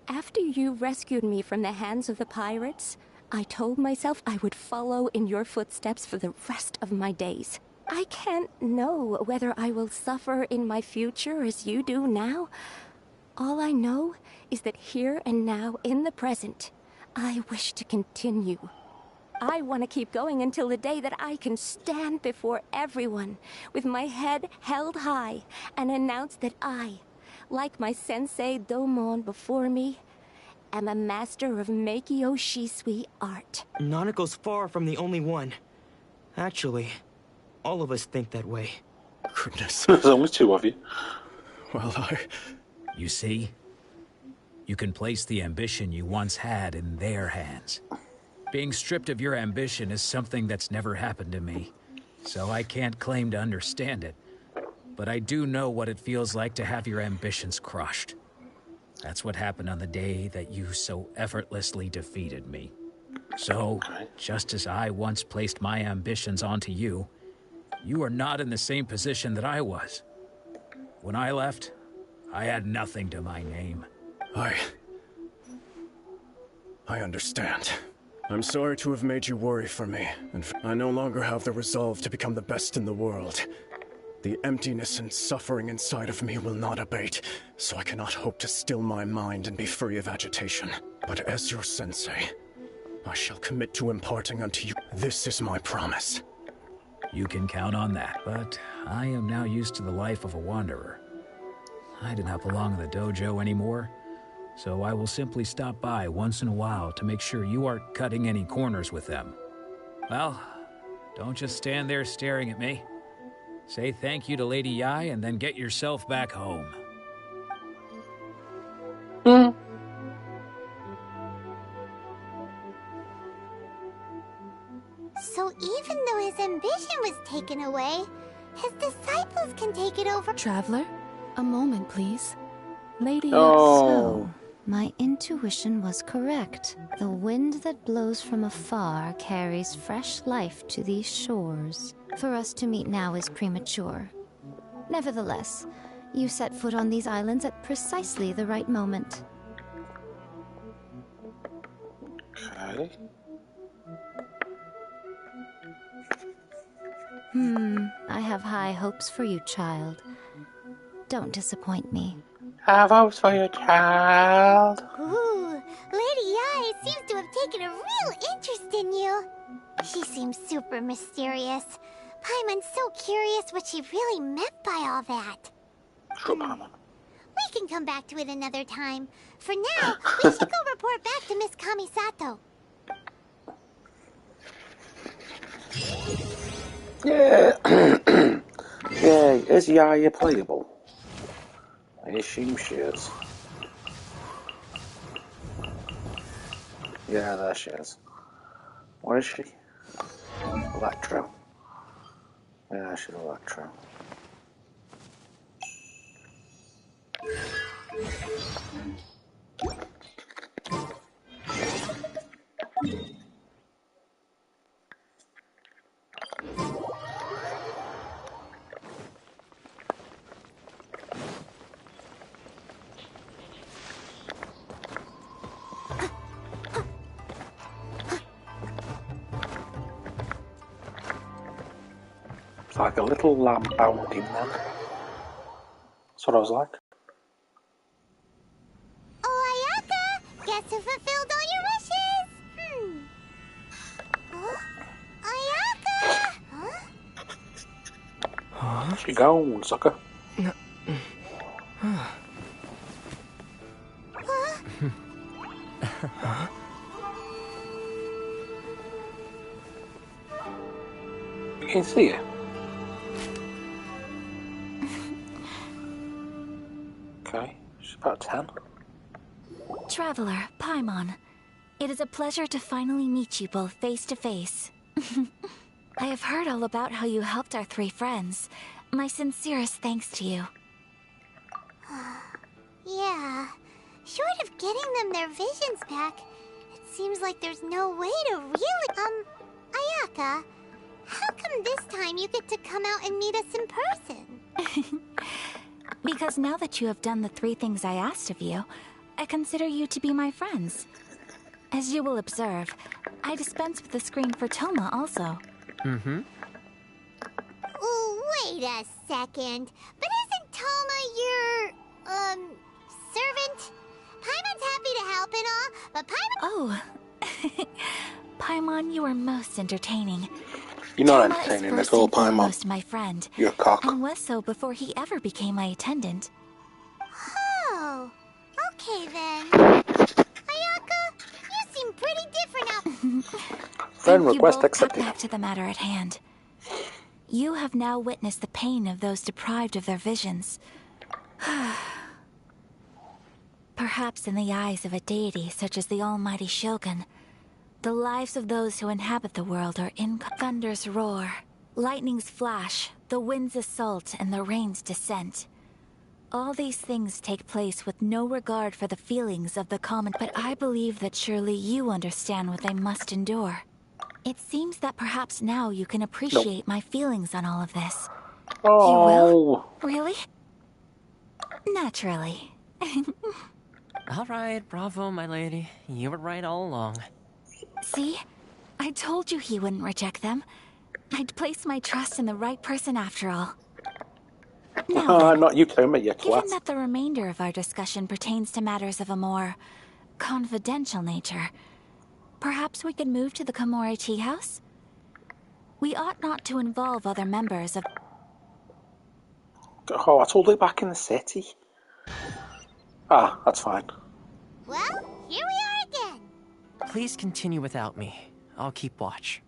after you rescued me from the hands of the pirates, I told myself I would follow in your footsteps for the rest of my days. I can't know whether I will suffer in my future as you do now. All I know is that here and now, in the present, I wish to continue. I want to keep going until the day that I can stand before everyone with my head held high and announce that I, like my sensei Domon before me, am a master of Meikyo Shisui art. Nanako's far from the only one. Actually, all of us think that way. Goodness. There's only two of you. Well, You see? You can place the ambition you once had in their hands. Being stripped of your ambition is something that's never happened to me, so I can't claim to understand it. But I do know what it feels like to have your ambitions crushed. That's what happened on the day that you so effortlessly defeated me. So, just as I once placed my ambitions onto you, you are not in the same position that I was. When I left, I had nothing to my name. I understand. I'm sorry to have made you worry for me, and I no longer have the resolve to become the best in the world. The emptiness and suffering inside of me will not abate, so I cannot hope to still my mind and be free of agitation. But as your sensei, I shall commit to imparting unto you. This is my promise. You can count on that, but I am now used to the life of a wanderer. I do not belong in the dojo anymore, so I will simply stop by once in a while to make sure you aren't cutting any corners with them. Well, don't just stand there staring at me. Say thank you to Lady Yai and then get yourself back home. So even though his ambition was taken away, his disciples can take it over. Traveler, a moment, please. Lady... So, my intuition was correct. The wind that blows from afar carries fresh life to these shores. For us to meet now is premature. Nevertheless, you set foot on these islands at precisely the right moment. Okay. I have high hopes for you, child. Don't disappoint me. Have hopes for your child. Ooh, Lady Yai seems to have taken a real interest in you. She seems super mysterious. Paimon's so curious what she really meant by all that. Sure, Paimon. We can come back to it another time. For now, we should go report back to Miss Kamisato. Yeah. Yeah, is Yaya playable? I assume she is. Yeah, there she is. What is she? Electro. Yeah, she's Electro. It's like a little lamb bounding then. That's what I was like. Oh, Ayaka! Guess who fulfilled all your wishes? Huh? Ayaka! Huh? She gone, sucker. You can see it. Okay, she's about 10. Traveler, Paimon, it is a pleasure to finally meet you both face to face. I have heard all about how you helped our three friends. My sincerest thanks to you. Yeah. Short of getting them their visions back, it seems like there's no way to really... Ayaka, how come this time you get to come out and meet us in person? Because now that you have done the three things I asked of you, I consider you to be my friends. As you will observe, I dispense with the screen for Toma also. Oh, wait a second. But isn't Toma your, servant? Paimon's happy to help and all, but Paimon... Oh. Paimon, you are most entertaining. You're not Toma entertaining is at all, first and Paimon. foremost my friend. You're a cock. And was so before he ever became my attendant. Oh, okay then. Ayaka, you seem pretty different now. Friend Thank request you both. accepted. Back to the matter at hand. You have now witnessed the pain of those deprived of their visions. Perhaps in the eyes of a deity such as the almighty Shogun, the lives of those who inhabit the world are in thunder's roar, lightning's flash, the wind's assault, and the rain's descent. All these things take place with no regard for the feelings of the common, but I believe that surely you understand what they must endure. It seems that perhaps now you can appreciate my feelings on all of this. Oh. You will? Really? Naturally. All right, bravo, my lady. You were right all along. See? I told you he wouldn't reject them. I'd placed my trust in the right person after all. Now then, not you, Toma, you given twat. that the remainder of our discussion pertains to matters of a more confidential nature, perhaps we could move to the Komori tea house? We ought not to involve other members of... Oh, I told her back in the city. Ah, that's fine. Well, here we are again. Please continue without me. I'll keep watch.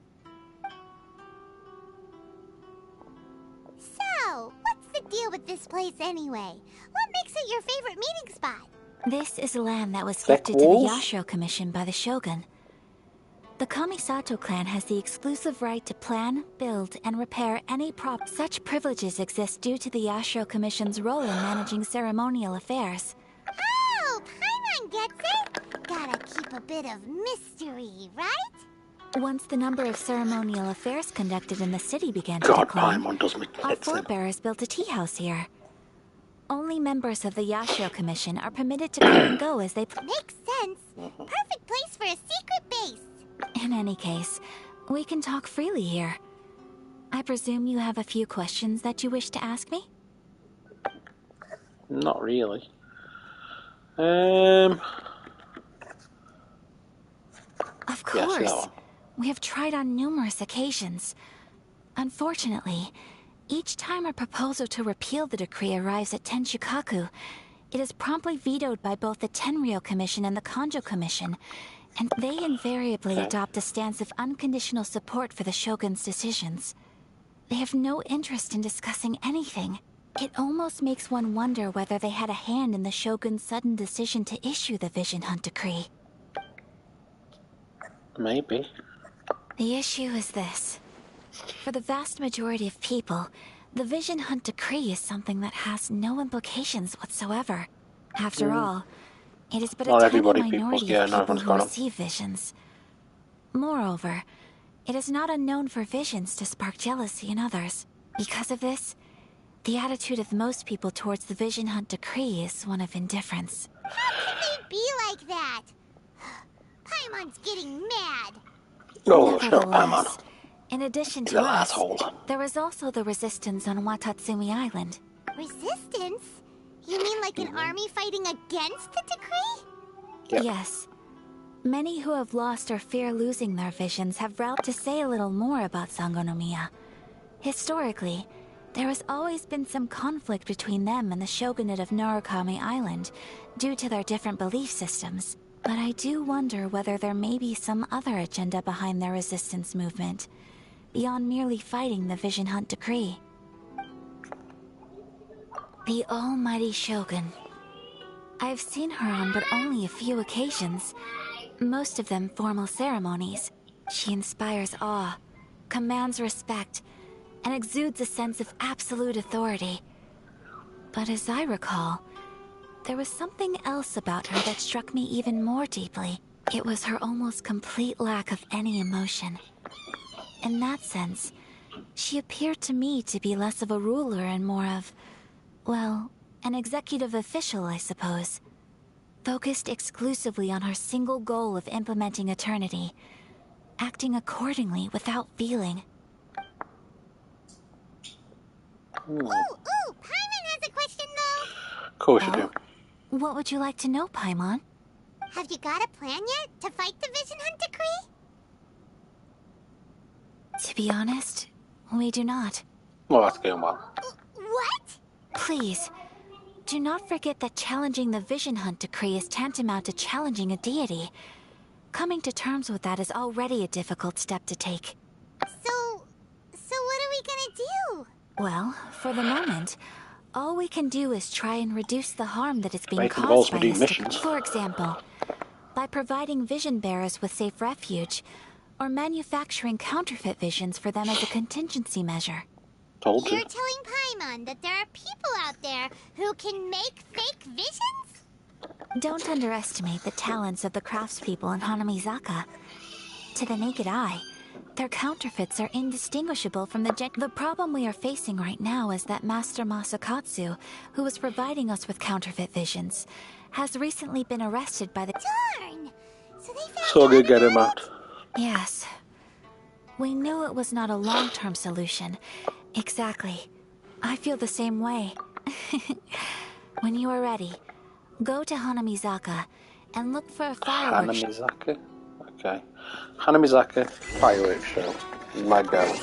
So, what's the deal with this place anyway? What makes it your favorite meeting spot? This is land that was Thick gifted to the walls? Yashiro Commission by the Shogun. The Kamisato clan has the exclusive right to plan, build, and repair any prop. Such privileges exist due to the Yashiro Commission's role in managing ceremonial affairs. Oh, Paimon gets it. Gotta keep a bit of mystery, right? Once the number of ceremonial affairs conducted in the city began to God, decline, Paimon does make our hits in. forebears built a tea house here. Only members of the Yashiro Commission are permitted to come and go as they Makes sense. Perfect place for a secret base. In any case, we can talk freely here. I presume you have a few questions that you wish to ask me? Not really. Of Yes, course. that one. We have tried on numerous occasions. Unfortunately, each time a proposal to repeal the decree arrives at Tenshukaku, it is promptly vetoed by both the Tenryou Commission and the Kanjo Commission, and they invariably adopt a stance of unconditional support for the Shogun's decisions. They have no interest in discussing anything. It almost makes one wonder whether they had a hand in the Shogun's sudden decision to issue the Vision Hunt Decree. Maybe. The issue is this. For the vast majority of people, the Vision Hunt Decree is something that has no implications whatsoever. After all, it is but Not a tiny everybody, minority yeah, of not people everyone's who got 'em. receive visions. Moreover, it is not unknown for visions to spark jealousy in others. Because of this, the attitude of most people towards the Vision Hunt Decree is one of indifference. How can they be like that? Paimon's getting mad. Oh, shut up, Paimon. Nevertheless, in addition He's to an us, asshole. there is also the resistance on Watatsumi Island. Resistance? You mean like an army fighting against the decree? Yep. Yes. Many who have lost or fear losing their visions have rallied to say a little more about Sangonomiya. Historically, there has always been some conflict between them and the shogunate of Narukami Island due to their different belief systems. But I do wonder whether there may be some other agenda behind their resistance movement, beyond merely fighting the Vision Hunt Decree. The almighty Shogun. I've seen her on but only a few occasions, most of them formal ceremonies. She inspires awe, commands respect, and exudes a sense of absolute authority. But as I recall, there was something else about her that struck me even more deeply. It was her almost complete lack of any emotion. In that sense, she appeared to me to be less of a ruler and more of, well, an executive official, I suppose. Focused exclusively on her single goal of implementing eternity, acting accordingly without feeling. Ooh, Paimon has a question though. Of course you do. What would you like to know, Paimon? Have you got a plan yet to fight the Vision Hunt Decree? To be honest, we do not. Well, that's going well. What? Please, do not forget that challenging the Vision Hunt Decree is tantamount to challenging a deity. Coming to terms with that is already a difficult step to take. So what are we gonna do? Well, for the moment, all we can do is try and reduce the harm that is being Right, caused involves by me this doing decree. missions. For example, by providing vision bearers with safe refuge, or manufacturing counterfeit visions for them as a contingency measure. Told you. You're telling Paimon that there are people out there who can make fake visions? Don't underestimate the talents of the craftspeople in Hanamizaka. To the naked eye, their counterfeits are indistinguishable from the problem we are facing right now is that Master Masakatsu, who was providing us with counterfeit visions, has recently been arrested by the— Darn! So they found So good, get him out. Yes. We knew it was not a long-term solution. Exactly. I feel the same way. When you are ready, go to Hanamizaka and look for a fireworks show. Hanamizaka? Okay. Hanamizaka fireworks show. Lego.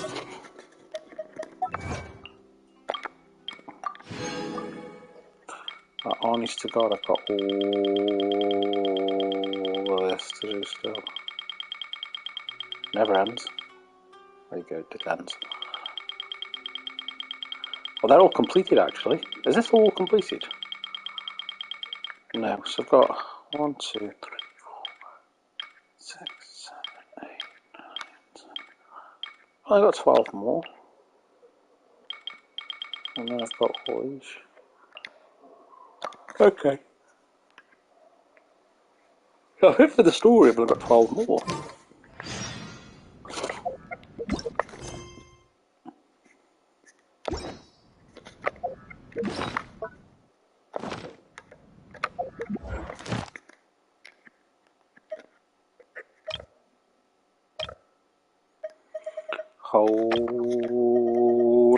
Honest to God, I've got all of this to do still. Never ends. There you go, it ends. Well, they're all completed actually. Is this all completed? No, so I've got 1, 2, 3, 4, 6, 7, 8, 9, 10. Well, I've got 12 more. And then I've got all these. Okay. I hope for the story I've got 12 more.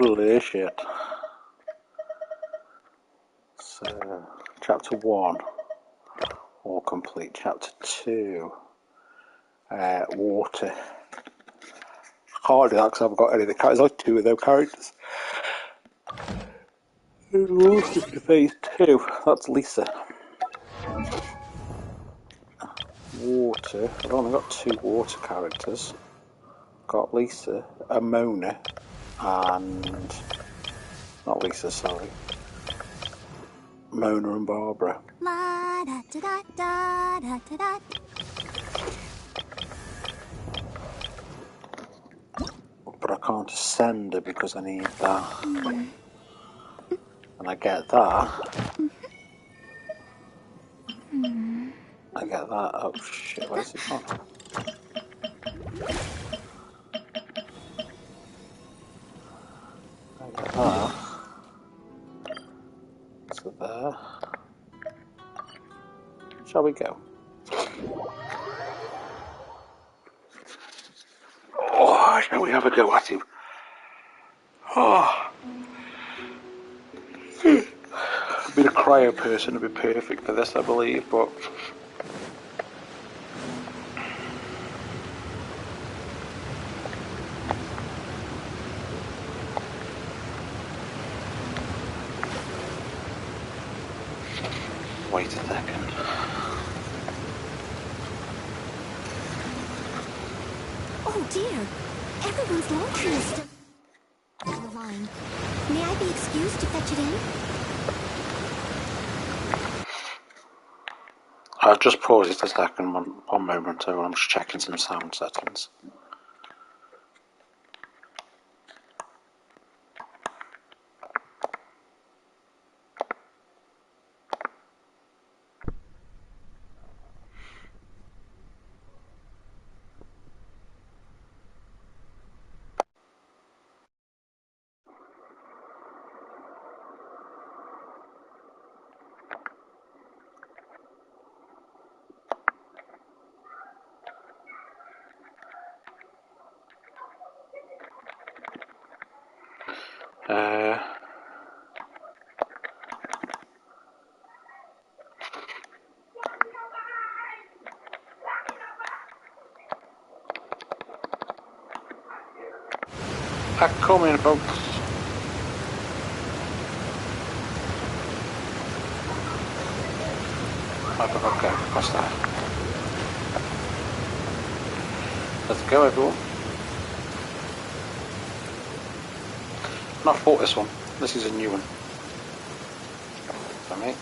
Holy shit. So, chapter 1, all complete. Chapter 2, water. I can't do that because I haven't got any of the characters. There's like 2 of those characters. Phase 2, that's Lisa. Water, I've only got 2 water characters. Got Lisa, Mona, and not Lisa, sorry. Mona and Barbara. La da da da da da da da. But I can't ascend her because I need that. And I get that. I get that. Oh shit, where's it gone? I get that. So there. Shall we go? Oh, shall we have a go at him? Oh. Being a cryo person would be perfect for this, I believe, but wait a second. Oh dear, everyone's laundry is still on the line. May I be excused to fetch it in? I'll just pause it a second, one moment, so I'm just checking some sound settings. Come in, folks. Okay, what's that? Let's go, everyone. I've not bought this one. This is a new one. For me.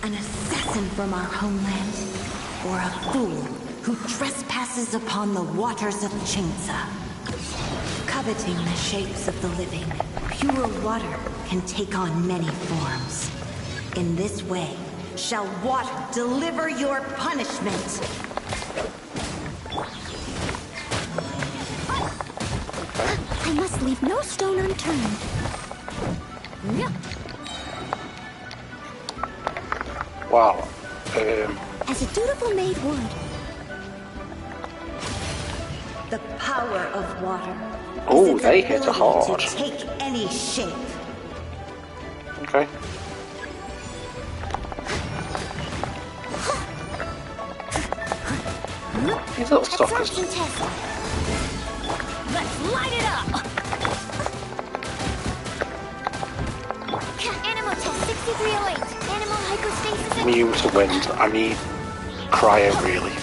An assassin from our homeland. or a fool who trespasses upon the waters of Chingsa. Coveting the shapes of the living, pure water can take on many forms. In this way, shall water deliver your punishment. I must leave no stone unturned. Wow. As a dutiful maid would. The power of water. Oh, they hit a hard. To take any shape. Okay. These little suckers. Let's light it up! Animal test 6308. Animal hypostasis. Immune to wind. I mean, cryo, really.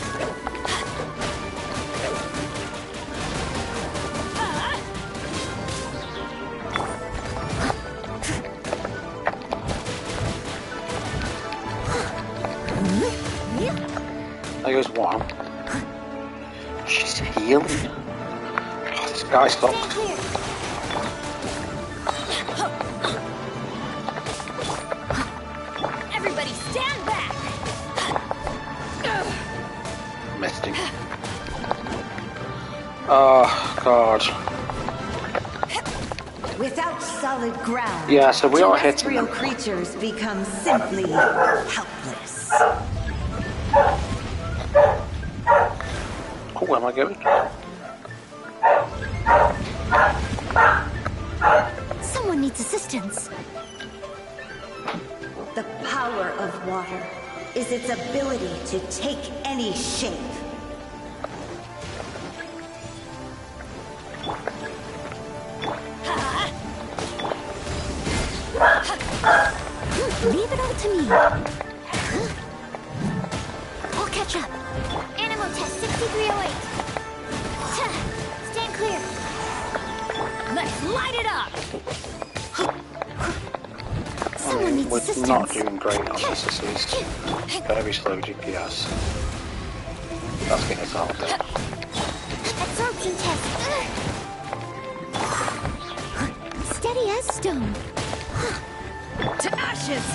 There goes one. She's healing. Oh, this guy stopped. Everybody stand back! Missed him. Oh, God. Without solid ground, Yeah, so we are hitting them. terrestrial creatures become simply helpless. Oh, where am I going? Someone needs assistance. The power of water is its ability to take any shape. Leave it all to me. I'll catch up. Animal test 6308. Stand clear. Let's light it up! Someone needs We're assistance. not doing great on this. This is very slow GPS. That's getting us out there. Absorption test. Steady as stone. To ashes!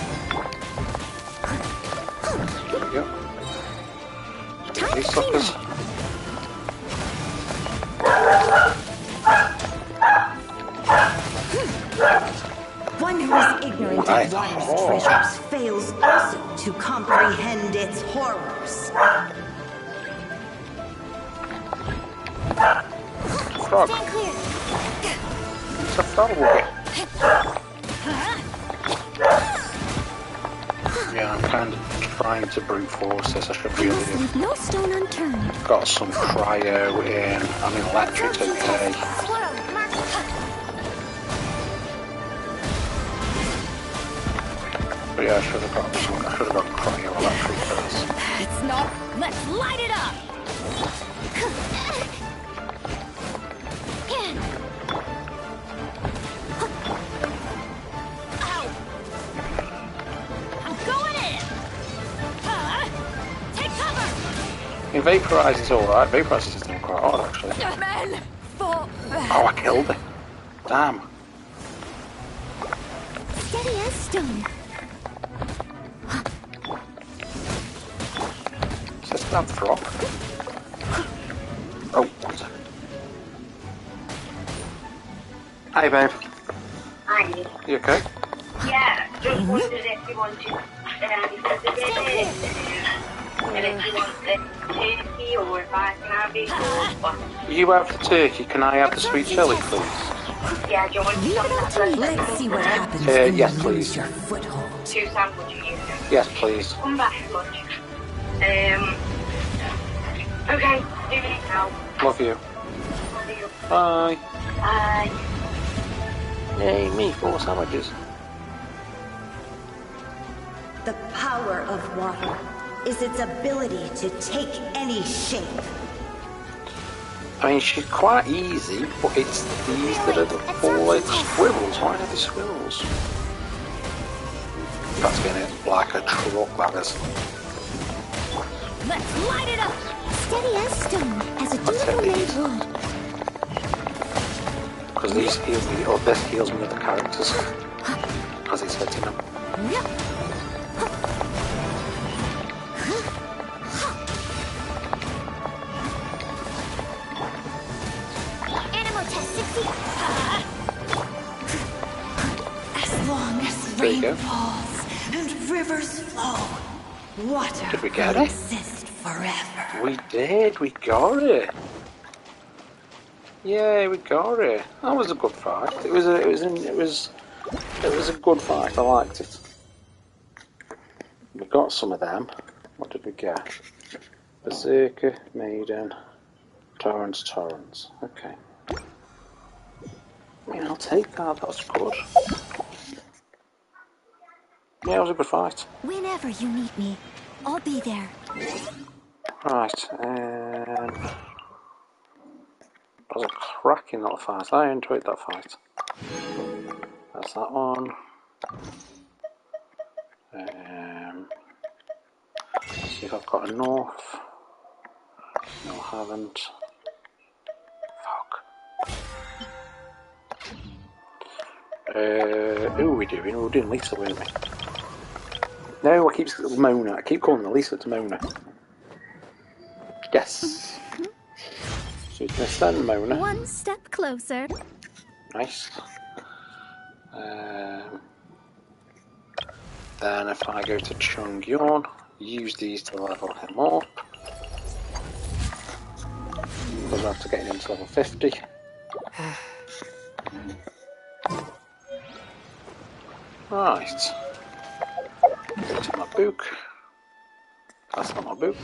There we go. Time These to clean suckers. up. One who is ignorant of water's treasures fails also to comprehend its horrors. Frog. Stand clear. It's a frog walker. Yeah, I'm kind of trying to brute force this. I should I really must do. leave no stone unturned. Got some cryo in. I mean, electric's okay. Swirl. Mark. But yeah, I should have got some. I should have got cryo electric first. It's not. Let's light it up! Ow! I'm going in! Take cover! I mean, vaporize is alright. Vaporize is doing quite hard, actually. Men! Fall back! Oh, I killed it. Damn. Steady as stone. Is this that frog? Oh, one second. Hi, babe. Hi. You okay? Yeah, just wondered if you wanted, if you want the turkey or if I can have it. You have the turkey. Can I have the sweet chili, please? Yeah, do you want some Let's see what happens Yes, when you please. lose your foothold. 2 sandwiches? Yes, please. Come back much. Okay, do it now. Love you. Love you. Bye. Bye. Yay, me, 4 sandwiches. The power of water is its ability to take any shape. I mean, she's quite easy, but it's these that are the 4-legged squirrels. Why are they squirrels? That's getting it like a truck, that is. Let's light it up! Steady as stone, as a dutiful maid would. Because these heal me, or this heals me with the characters. As he's hitting them. Animal test 60. As long as rain falls and rivers flow, water Did we get will it? exist forever. We did, we got it. Yeah, we got it. That was a good fight. It was a good fight. I liked it. We got some of them. What did we get? Berserker, Maiden, Torrents. Okay. I mean, I'll take that. That's good. Yeah, it was a good fight. Whenever you need me, I'll be there. Right. That was a cracking little fight. I enjoyed that fight. That's that one. See if I've got enough. No, I haven't. Fuck. Who are we doing? We were doing Lisa, weren't we? No, I keep Mona. I keep calling the Lisa to Mona. Yes. So you can extend Mona. One step closer. Nice. Then if I go to Chung Yun, use these to level him up. Because I have to get him to level 50. Right. Go to my book. That's not my book.